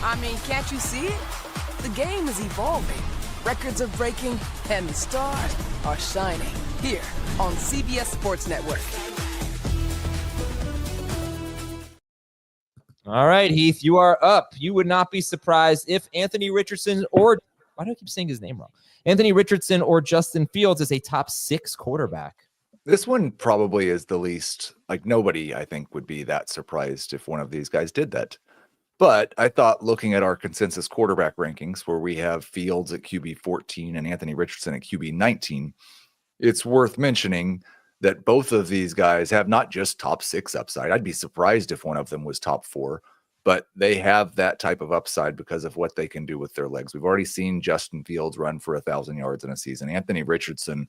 I mean, can't you see it? The game is evolving. Records are breaking, and the stars are shining. Here on CBS Sports Network. All right, Heath, you are up. You would not be surprised if Anthony Richardson or, why do I keep saying his name wrong? Anthony Richardson or Justin Fields is a top 6 quarterback. This one probably is the least, like nobody, I think, would be that surprised if one of these guys did that. But I thought looking at our consensus quarterback rankings where we have Fields at QB 14 and Anthony Richardson at QB 19, it's worth mentioning that both of these guys have not just top 6 upside. I'd be surprised if one of them was top 4, but they have that type of upside because of what they can do with their legs. We've already seen Justin Fields run for 1,000 yards in a season. Anthony Richardson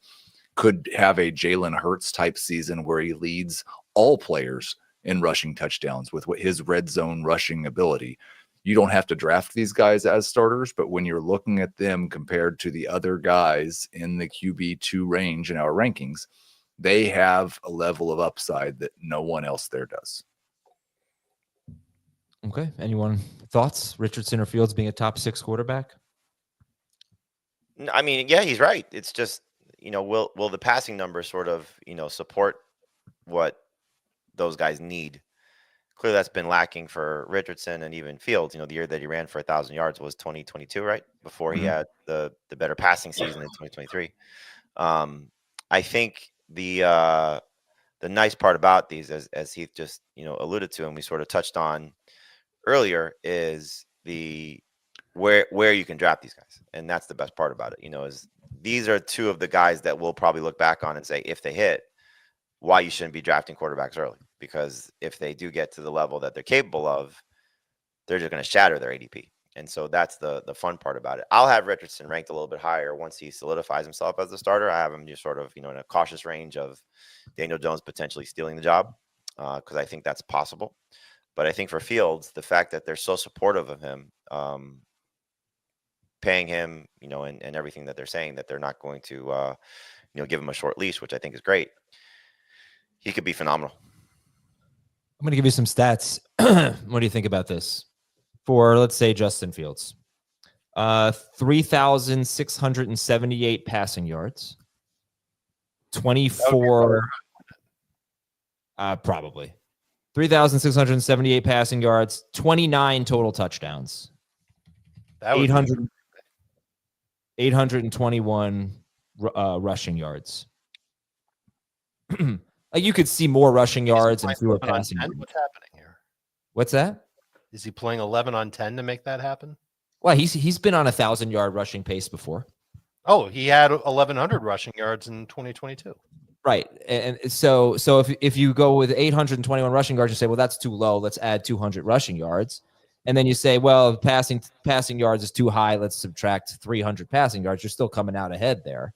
could have a Jalen Hurts type season where he leads all players in rushing touchdowns with his red zone rushing ability. You don't have to draft these guys as starters, but when you're looking at them compared to the other guys in the QB2 range in our rankings, they have a level of upside that no one else there does. Okay. Anyone thoughts? Richardson or Fields being a top 6 quarterback? I mean, yeah, he's right. It's just, will the passing numbers sort of, support what those guys need? Clearly that's been lacking for Richardson and even Fields. The year that he ran for 1,000 yards was 2022, right? Before he had the better passing season in 2023. I think the nice part about these, as Heath just, alluded to, and we sort of touched on earlier, is the where you can draft these guys. And that's the best part about it, is these are 2 of the guys that we'll probably look back on and say, if they hit, why you shouldn't be drafting quarterbacks early. Because if they do get to the level that they're capable of, they're just going to shatter their ADP. And so that's the fun part about it. I'll have Richardson ranked a little bit higher once he solidifies himself as the starter. I have him just sort of, in a cautious range of Daniel Jones potentially stealing the job, because I think that's possible. But I think for Fields, the fact that they're so supportive of him, paying him, and everything that they're saying, that they're not going to, give him a short leash, which I think is great. He could be phenomenal. I'm going to give you some stats. What do you think about this? For, let's say, Justin Fields. 3,678 passing yards. 24... probably. 3,678 passing yards, 29 total touchdowns. 821 rushing yards. Like, you could see more rushing yards and fewer passing yards. What's happening here? What's that? Is he playing 11 on 10 to make that happen? Well, he's been on 1,000-yard rushing pace before. Oh, he had 1,100 rushing yards in 2022. Right. And so if you go with 821 rushing yards, you say, well, that's too low. Let's add 200 rushing yards. And then you say, well, passing yards is too high. Let's subtract 300 passing yards. You're still coming out ahead there.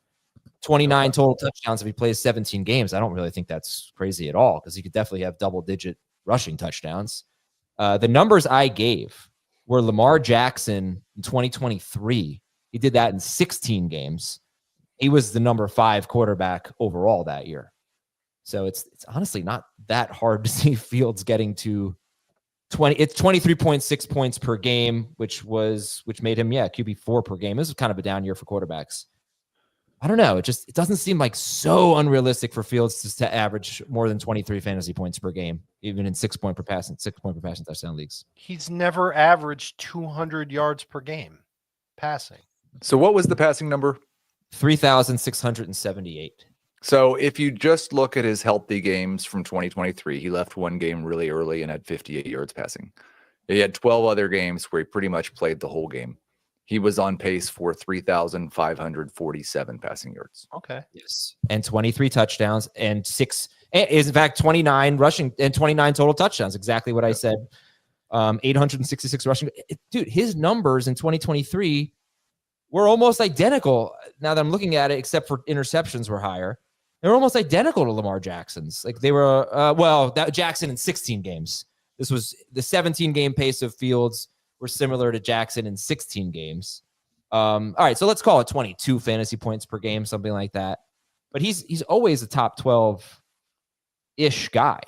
29 total touchdowns if he plays 17 games. I don't really think that's crazy at all, because he could definitely have double-digit rushing touchdowns. The numbers I gave were Lamar Jackson in 2023. He did that in 16 games. He was the number 5 quarterback overall that year. So it's honestly not that hard to see Fields getting to 20. It's 23.6 points per game, which made him, QB4 per game. This is kind of a down year for quarterbacks. I don't know. It doesn't seem like so unrealistic for Fields to average more than 23 fantasy points per game, even in 6 point per passing touchdown leagues. He's never averaged 200 yards per game passing. So what was the passing number? 3,678. So if you just look at his healthy games from 2023, he left one game really early and had 58 yards passing. He had 12 other games where he pretty much played the whole game. He was on pace for 3,547 passing yards. Okay. Yes. And 23 touchdowns and 29 rushing and 29 total touchdowns. Exactly what I said. 866 rushing. Dude, his numbers in 2023 were almost identical. Now that I'm looking at it, except for interceptions were higher. They were almost identical to Lamar Jackson's. Like, they were, that Jackson in 16 games. This was the 17-game pace of Fields were similar to Jackson in 16 games. All right, so let's call it 22 fantasy points per game, something like that. But he's always a top 12-ish guy.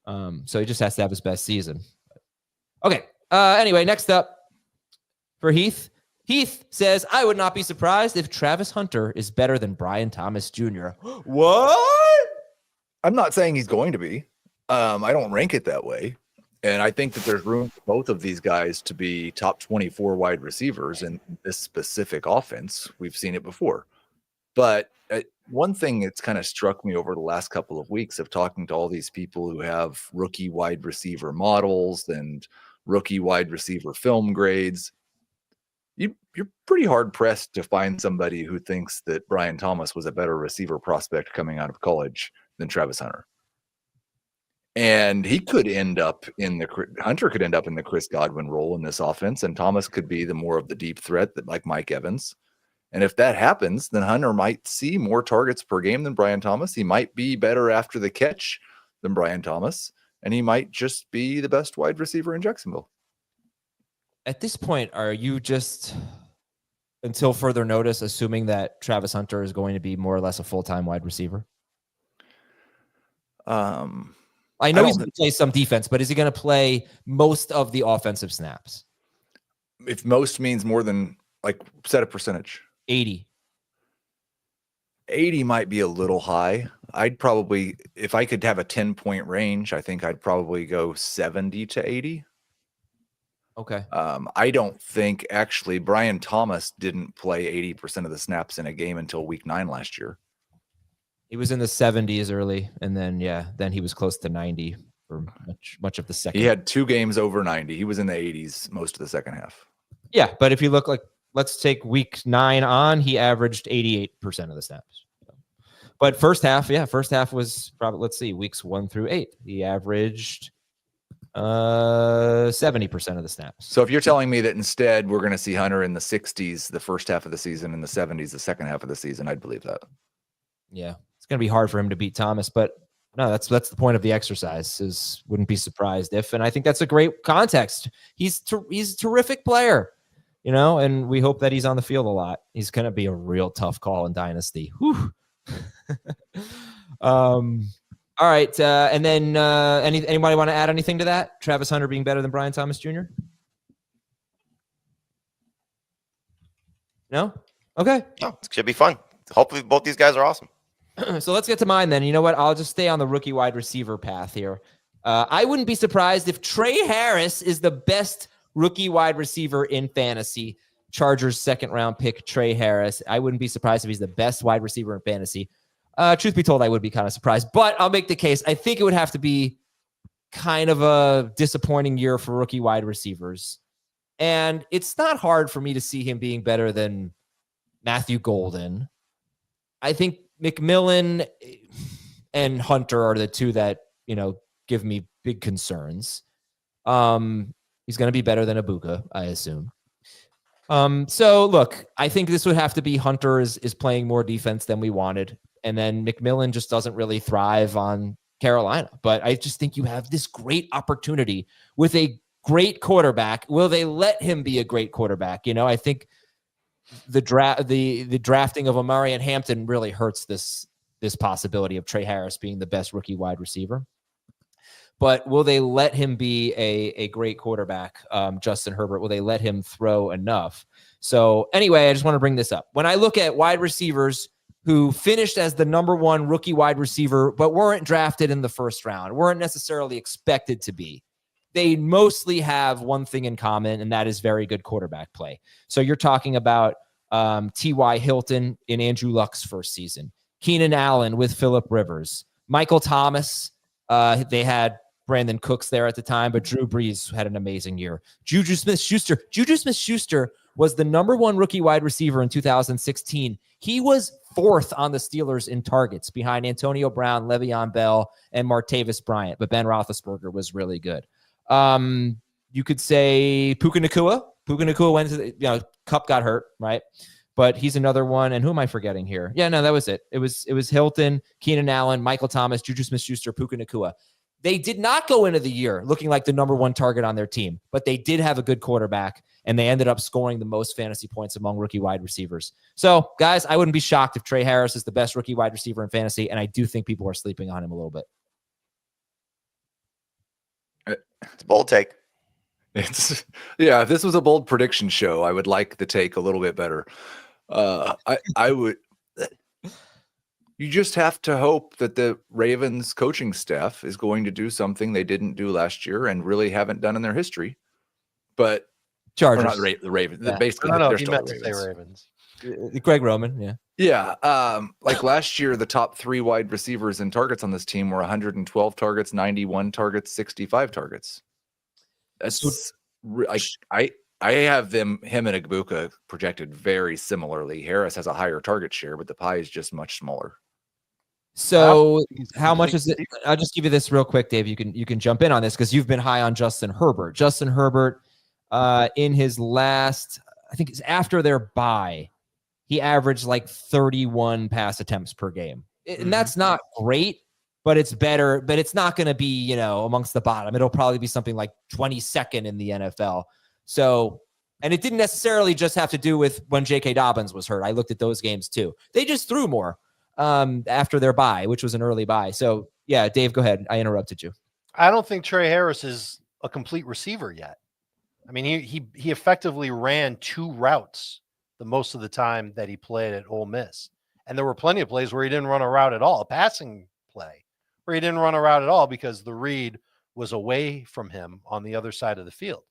So he just has to have his best season. Okay. Anyway, next up for Heath. Heath says, I would not be surprised if Travis Hunter is better than Brian Thomas Jr. What? I'm not saying he's going to be. I don't rank it that way. And I think that there's room for both of these guys to be top 24 wide receivers in this specific offense. We've seen it before. But one thing that's kind of struck me over the last couple of weeks of talking to all these people who have rookie wide receiver models and rookie wide receiver film grades, you're pretty hard pressed to find somebody who thinks that Brian Thomas was a better receiver prospect coming out of college than Travis Hunter. And he could end up Hunter could end up in the Chris Godwin role in this offense, and Thomas could be the more of the deep threat that, like Mike Evans. And if that happens, then Hunter might see more targets per game than Brian Thomas. He might be better after the catch than Brian Thomas, and he might just be the best wide receiver in Jacksonville. At this point, are you just, until further notice, assuming that Travis Hunter is going to be more or less a full-time wide receiver? I know he's going to play some defense, but is he going to play most of the offensive snaps? If most means more than, like, set a percentage. 80. 80 might be a little high. I'd probably, if I could have a 10-point range, I think I'd probably go 70 to 80. Okay. I don't think, actually, Brian Thomas didn't play 80% of the snaps in a game until week 9 last year. He was in the 70s early, and then he was close to 90 for much of the second. He had 2 games over 90. He was in the 80s most of the second half. Yeah, but if you look, like, let's take week 9 on, he averaged 88% of the snaps. But first half was probably, let's see, weeks 1 through 8. He averaged 70% of the snaps. So if you're telling me that instead we're going to see Hunter in the 60s the first half of the season and the 70s the second half of the season, I'd believe that. Yeah, it's going to be hard for him to beat Thomas, but no, that's the point of the exercise. Is wouldn't be surprised if, and I think that's a great context. He's a terrific player, and we hope that he's on the field a lot. He's going to be a real tough call in Dynasty. Whew. All right, and then anybody want to add anything to that? Travis Hunter being better than Brian Thomas Jr.? No? Okay. No, it should be fun. Hopefully both these guys are awesome. So let's get to mine then. You know what? I'll just stay on the rookie wide receiver path here. I wouldn't be surprised if Tre Harris is the best rookie wide receiver in fantasy. Chargers second-round pick, Tre Harris. I wouldn't be surprised if he's the best wide receiver in fantasy. Truth be told, I would be kind of surprised, but I'll make the case. I think it would have to be kind of a disappointing year for rookie wide receivers. And it's not hard for me to see him being better than Matthew Golden. I think McMillan and Hunter are the two that, give me big concerns. He's going to be better than Ibuka, I assume. So look, I think this would have to be Hunter is playing more defense than we wanted. And then McMillan just doesn't really thrive on Carolina. But I just think you have this great opportunity with a great quarterback. Will they let him be a great quarterback? I think the drafting of Amari and Hampton really hurts this possibility of Tre Harris being the best rookie wide receiver. But will they let him be a great quarterback, Justin Herbert? Will they let him throw enough? So anyway, I just want to bring this up. When I look at wide receivers who finished as the number one rookie wide receiver, but weren't drafted in the first round, weren't necessarily expected to be, they mostly have one thing in common, and that is very good quarterback play. So you're talking about T.Y. Hilton in Andrew Luck's first season, Keenan Allen with Phillip Rivers, Michael Thomas. They had Brandon Cooks there at the time, but Drew Brees had an amazing year. Juju Smith-Schuster was the number one rookie wide receiver in 2016. He was fourth on the Steelers in targets behind Antonio Brown, Le'Veon Bell, and Martavis Bryant, but Ben Roethlisberger was really good. You could say Puka Nacua. Puka Nacua went to Kupp got hurt, right? But he's another one. And who am I forgetting here? Yeah, no, that was it. It was Hilton, Keenan Allen, Michael Thomas, Juju Smith-Schuster, Puka Nacua. They did not go into the year looking like the number one target on their team, but they did have a good quarterback, and they ended up scoring the most fantasy points among rookie wide receivers. So, guys, I wouldn't be shocked if Tre Harris is the best rookie wide receiver in fantasy, and I do think people are sleeping on him a little bit. It's a bold take. If this was a bold prediction show, I would like the take a little bit better. I would. You just have to hope that the Ravens coaching staff is going to do something they didn't do last year and really haven't done in their history. But Chargers, not the Ravens. Yeah. Basically, No, they're he still meant the to say Ravens. Ravens. Greg Roman, yeah. Yeah. Like last year, the top three wide receivers and targets on this team were 112 targets, 91 targets, 65 targets. That's I have him and Ibuka projected very similarly. Harris has a higher target share, but the pie is just much smaller. So how much is it? I'll just give you this real quick, Dave. You can jump in on this because you've been high on Justin Herbert. Justin Herbert, in his last, I think it's after their bye, he averaged like 31 pass attempts per game. And that's not great, but it's better. But it's not going to be, amongst the bottom. It'll probably be something like 22nd in the NFL. So, and it didn't necessarily just have to do with when J.K. Dobbins was hurt. I looked at those games too. They just threw more after their bye, which was an early bye. So, yeah, Dave, go ahead. I interrupted you. I don't think Tre Harris is a complete receiver yet. I mean, he effectively ran two routes the most of the time that he played at Ole Miss. And there were plenty of plays where he didn't run a route at all, a passing play, where he didn't run a route at all because the read was away from him on the other side of the field.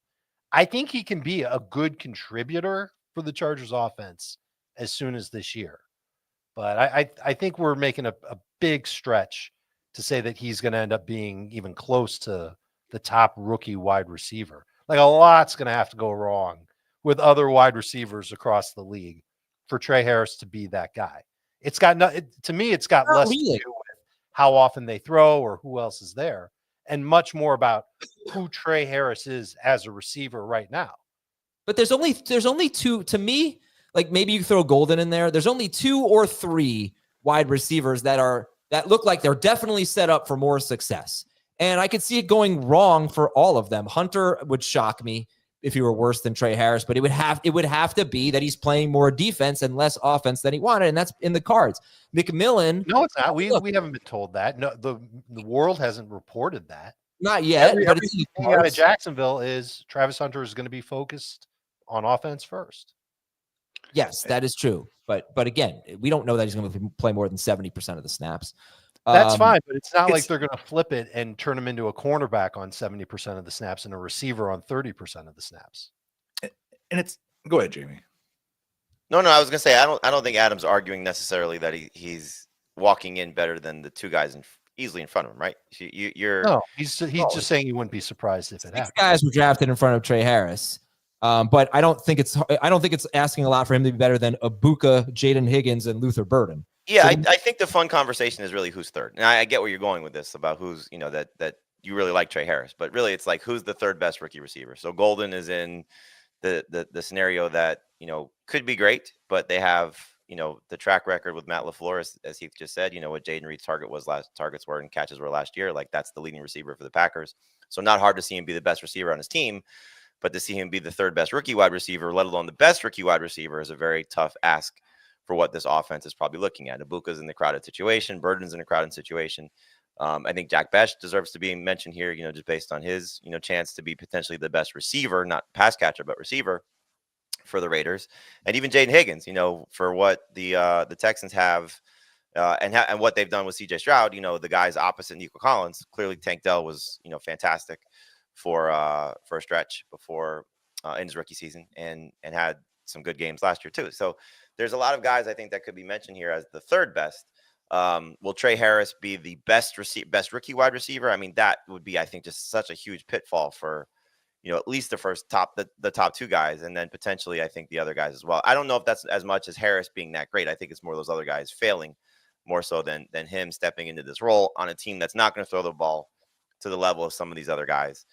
I think he can be a good contributor for the Chargers offense as soon as this year. But I think we're making a big stretch to say that he's going to end up being even close to the top rookie wide receiver. Like a lot's going to have to go wrong with other wide receivers across the league for Tre Harris to be that guy. It's got to me, it's got less to do with how often they throw or who else is there, and much more about who Tre Harris is as a receiver right now. But there's only two, to me, like maybe you throw Golden in there. There's only 2 or 3 wide receivers that look like they're definitely set up for more success. And I could see it going wrong for all of them. Hunter would shock me if he were worse than Tre Harris, but it would have to be that he's playing more defense and less offense than he wanted, and that's in the cards. McMillan. No, it's not. We haven't been told that. No, the world hasn't reported that. Not yet. But everything out of Jacksonville is Travis Hunter is going to be focused on offense first. Yes, that is true. But again, we don't know that he's going to play more than 70% of the snaps. That's fine, but it's not like they're going to flip it and turn him into a cornerback on 70% of the snaps and a receiver on 30% of the snaps. And go ahead, Jamie. No, I was going to say I don't think Adam's arguing necessarily that he's walking in better than the 2 guys easily in front of him, right? He's just saying he wouldn't be surprised if it happened. 6 guys were drafted in front of Tre Harris. But I don't think it's asking a lot for him to be better than Ibuka, Jaden Higgins, and Luther Burden. Yeah, I think the fun conversation is really who's third. And I get where you're going with this about who's, that you really like Tre Harris, but really it's like who's the third best rookie receiver. So Golden is in the scenario that, could be great, but they have, the track record with Matt LaFleur, as Heath just said, what Jaden Reed's targets were and catches were last year. Like that's the leading receiver for the Packers. So not hard to see him be the best receiver on his team, but to see him be the third best rookie wide receiver, let alone the best rookie wide receiver, is a very tough ask for what this offense is probably looking at. Ibuka's in the crowded situation. Burden's in a crowded situation. I think Jack Bech deserves to be mentioned here, just based on his, chance to be potentially the best receiver, not pass catcher, but receiver for the Raiders. And even Jaden Higgins, for what the Texans have and what they've done with CJ Stroud, the guys opposite Nico Collins. Clearly Tank Dell was, fantastic for a stretch before in his rookie season and had some good games last year too. So there's a lot of guys I think that could be mentioned here as the third best. Will Tre Harris be the best rookie wide receiver? I mean, that would be, I think, just such a huge pitfall for, at least the top 2 guys, and then potentially I think the other guys as well. I don't know if that's as much as Harris being that great. I think it's more those other guys failing more so than him stepping into this role on a team that's not going to throw the ball to the level of some of these other guys.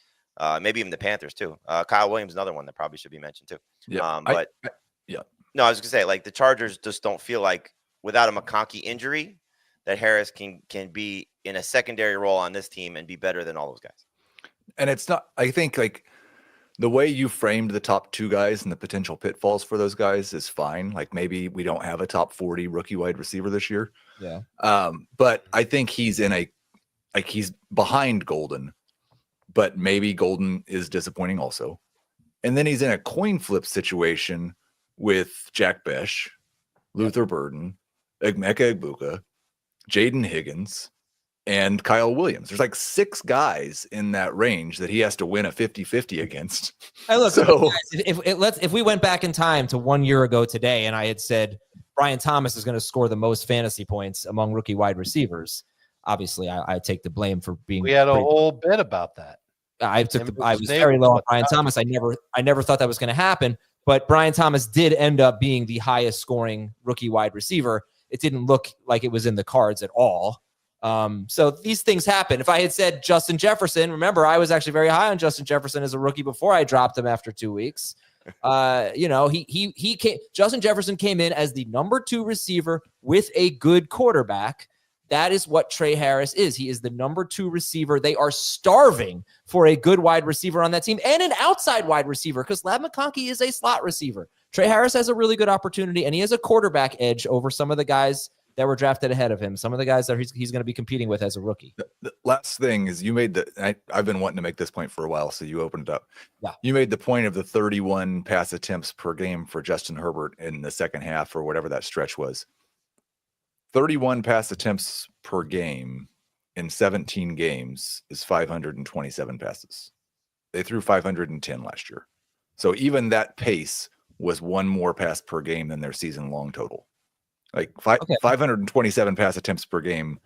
Maybe even the Panthers too. Kyle Williams, another one that probably should be mentioned too. Yeah. No, I was gonna say, like, the Chargers just don't feel like without a McConkey injury that Harris can be in a secondary role on this team and be better than all those guys. And it's not, I think, like the way you framed the top 2 guys and the potential pitfalls for those guys is fine. Like maybe we don't have a top 40 rookie wide receiver this year. Yeah. But I think he's he's behind Golden, but maybe Golden is disappointing also. And then he's in a coin flip situation with Jack Bech, Luther Burden, Emeka Egbuka, Jaden Higgins, and Kyle Williams. There's like 6 guys in that range that he has to win a 50-50 against. Hey, look, so, if we went back in time to 1 year ago today and I had said Brian Thomas is going to score the most fantasy points among rookie wide receivers, obviously I take the blame for being. We had a whole bit about that. I was very low on Brian Thomas. I never thought that was going to happen. But Brian Thomas did end up being the highest scoring rookie wide receiver. It didn't look like it was in the cards at all. So these things happen. If I had said Justin Jefferson, remember, I was actually very high on Justin Jefferson as a rookie before I dropped him after 2 weeks. Justin Jefferson came in as the number 2 receiver with a good quarterback. That is what Tre Harris is. He is the number 2 receiver. They are starving for a good wide receiver on that team and an outside wide receiver because Ladd McConkey is a slot receiver. Tre Harris has a really good opportunity, and he has a quarterback edge over some of the guys that were drafted ahead of him, some of the guys that he's going to be competing with as a rookie. The last thing is I've been wanting to make this point for a while, so you opened it up. Yeah. You made the point of the 31 pass attempts per game for Justin Herbert in the second half or whatever that stretch was. 31 pass attempts per game in 17 games is 527 passes. They threw 510 last year. So even that pace was 1 more pass per game than their season long total. Like 527 pass attempts per game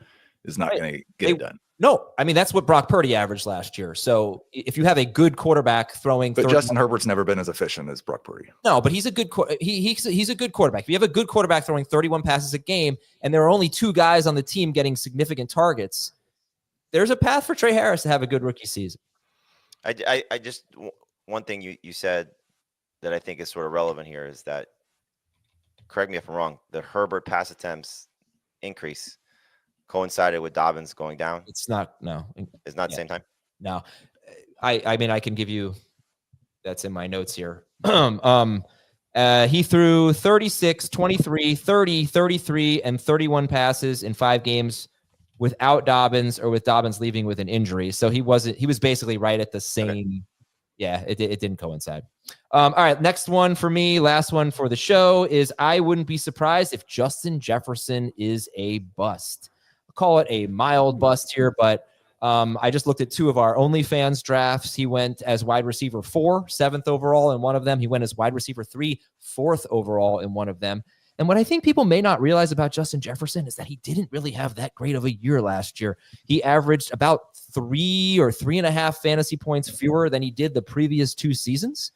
is not going to get it done. No, I mean, that's what Brock Purdy averaged last year. So if you have a good quarterback throwing, but Justin Herbert's never been as efficient as Brock Purdy. No, but he's a good he's a good quarterback. If you have a good quarterback throwing 31 passes a game, and there are only 2 guys on the team getting significant targets, there's a path for Tre Harris to have a good rookie season. I just one thing you said that I think is sort of relevant here is that, correct me if I'm wrong, the Herbert pass attempts increase coincided with Dobbins going down. It's not, no. It's not the same time. No. I mean, I can give you, that's in my notes here. He threw 36, 23, 30, 33, and 31 passes in 5 games without Dobbins or with Dobbins leaving with an injury. So he was basically right at the same. Okay. Yeah, it didn't coincide. All right, next one for me, last one for the show is I wouldn't be surprised if Justin Jefferson is a bust. I'll call it a mild bust here, but I just looked at 2 of our OnlyFans drafts. He went as wide receiver 4, 7th overall in one of them. He went as wide receiver 3, 4th overall in one of them. And what I think people may not realize about Justin Jefferson is that he didn't really have that great of a year last year. He averaged about 3 or 3.5 fantasy points fewer than he did the previous 2 seasons.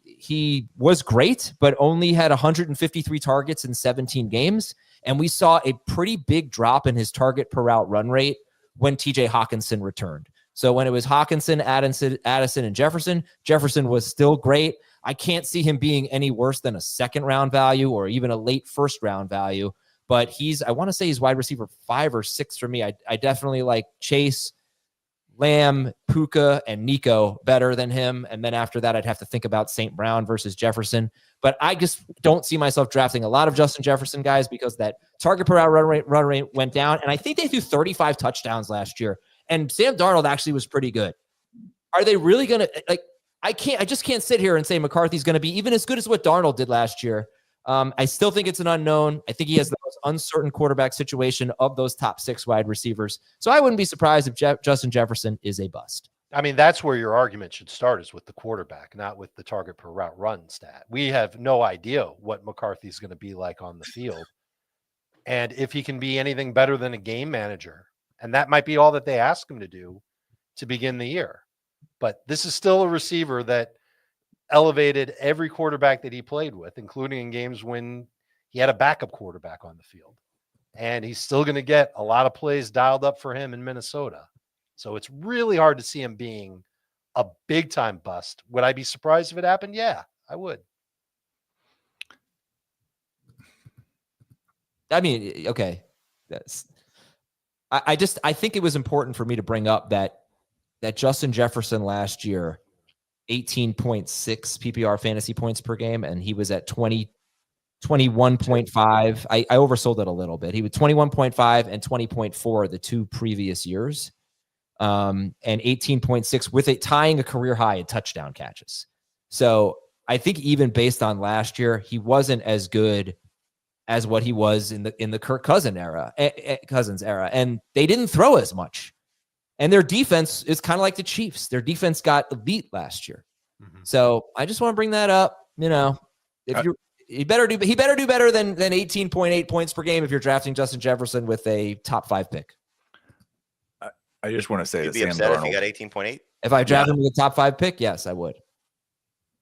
He was great, but only had 153 targets in 17 games. And we saw a pretty big drop in his target per route run rate when TJ Hawkinson returned. So when it was Hawkinson, Addison, and Jefferson was still great. I can't see him being any worse than a 2nd round value or even a late 1st round value. But I want to say he's wide receiver 5 or 6 for me. I definitely like Chase, Lamb, Puka, and Nico better than him. And then after that, I'd have to think about St. Brown versus Jefferson. But I just don't see myself drafting a lot of Justin Jefferson guys because that target per route run rate went down. And I think they threw 35 touchdowns last year. And Sam Darnold actually was pretty good. Are they really going to I just can't sit here and say McCarthy's going to be even as good as what Darnold did last year. I still think it's an unknown. I think he has the most uncertain quarterback situation of those top 6 wide receivers. So I wouldn't be surprised if Justin Jefferson is a bust. I mean, that's where your argument should start, is with the quarterback, not with the target per route run stat. We have no idea what McCarthy's going to be like on the field. And if he can be anything better than a game manager, and that might be all that they ask him to do to begin the year. But this is still a receiver that elevated every quarterback that he played with, including in games when he had a backup quarterback on the field. And he's still going to get a lot of plays dialed up for him in Minnesota. So it's really hard to see him being a big-time bust. Would I be surprised if it happened? Yeah, I would. I mean, okay. I think it was important for me to bring up that Justin Jefferson last year, 18.6 PPR fantasy points per game, and he was at 21.5. I oversold it a little bit. He was 21.5 and 20.4 the 2 previous years, and 18.6 with it tying a career high in touchdown catches. So I think even based on last year, he wasn't as good as what he was in the Kirk Cousins era, and they didn't throw as much. And their defense is kind of like the Chiefs. Their defense got elite last year. Mm-hmm. So I just want to bring that up. You know, if he better do better than 18.8 points per game if you're drafting Justin Jefferson with a top 5 pick. I just want to say You'd that be Sam upset Darnold, if you got 18.8. If I draft him with a top 5 pick, yes, I would.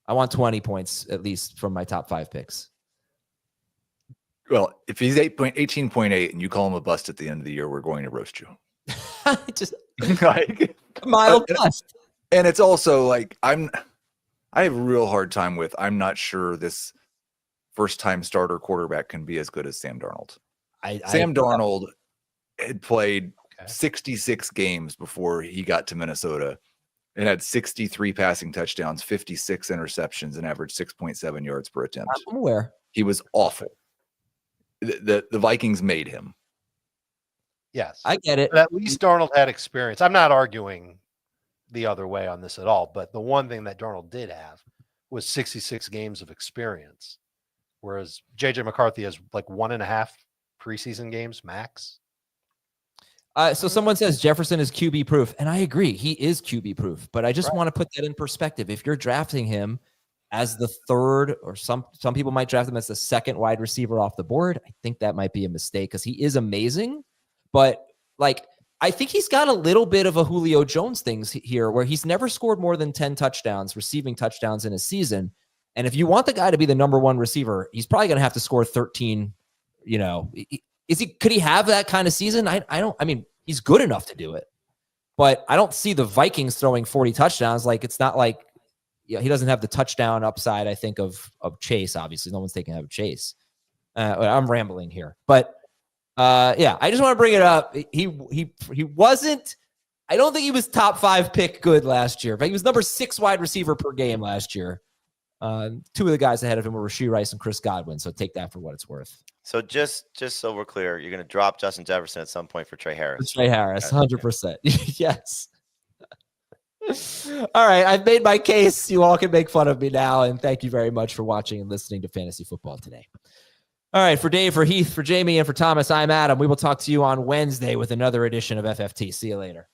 I want 20 points at least from my top 5 picks. Well, if he's 18.8 and you call him a bust at the end of the year, we're going to roast you. Just like mild bust. And it's also like I have a real hard time with. I'm not sure this first-time starter quarterback can be as good as Sam Darnold. Sam Darnold had played 66 games before he got to Minnesota and had 63 passing touchdowns, 56 interceptions, and averaged 6.7 yards per attempt. I'm aware. He was awful. The Vikings made him. Yes. I get it. But at least Darnold had experience. I'm not arguing the other way on this at all, but the one thing that Darnold did have was 66 games of experience, whereas JJ McCarthy has like 1.5 preseason games max. So someone says Jefferson is QB proof, and I agree. He is QB proof, but I just want to put that in perspective. If you're drafting him as the 3rd, or some people might draft him as the 2nd wide receiver off the board, I think that might be a mistake because he is amazing. But like, I think he's got a little bit of a Julio Jones things here where he's never scored more than 10 touchdowns, receiving touchdowns in a season. And if you want the guy to be the number 1 receiver, he's probably going to have to score 13. You know, could he have that kind of season? I mean, he's good enough to do it, but I don't see the Vikings throwing 40 touchdowns. Like, it's not like, he doesn't have the touchdown upside, I think, of Chase. Obviously, no one's taking out of Chase. I'm rambling here, but I just want to bring it up. He wasn't. I don't think he was top 5 pick good last year, but he was number 6 wide receiver per game last year. 2 of the guys ahead of him were Rashee Rice and Chris Godwin. So take that for what it's worth. So just so we're clear, you're going to drop Justin Jefferson at some point for Tre Harris. Tre Harris, 100%. Yes. All right. I've made my case. You all can make fun of me now. And thank you very much for watching and listening to Fantasy Football today. All right. For Dave, for Heath, for Jamie, and for Thomas, I'm Adam. We will talk to you on Wednesday with another edition of FFT. See you later.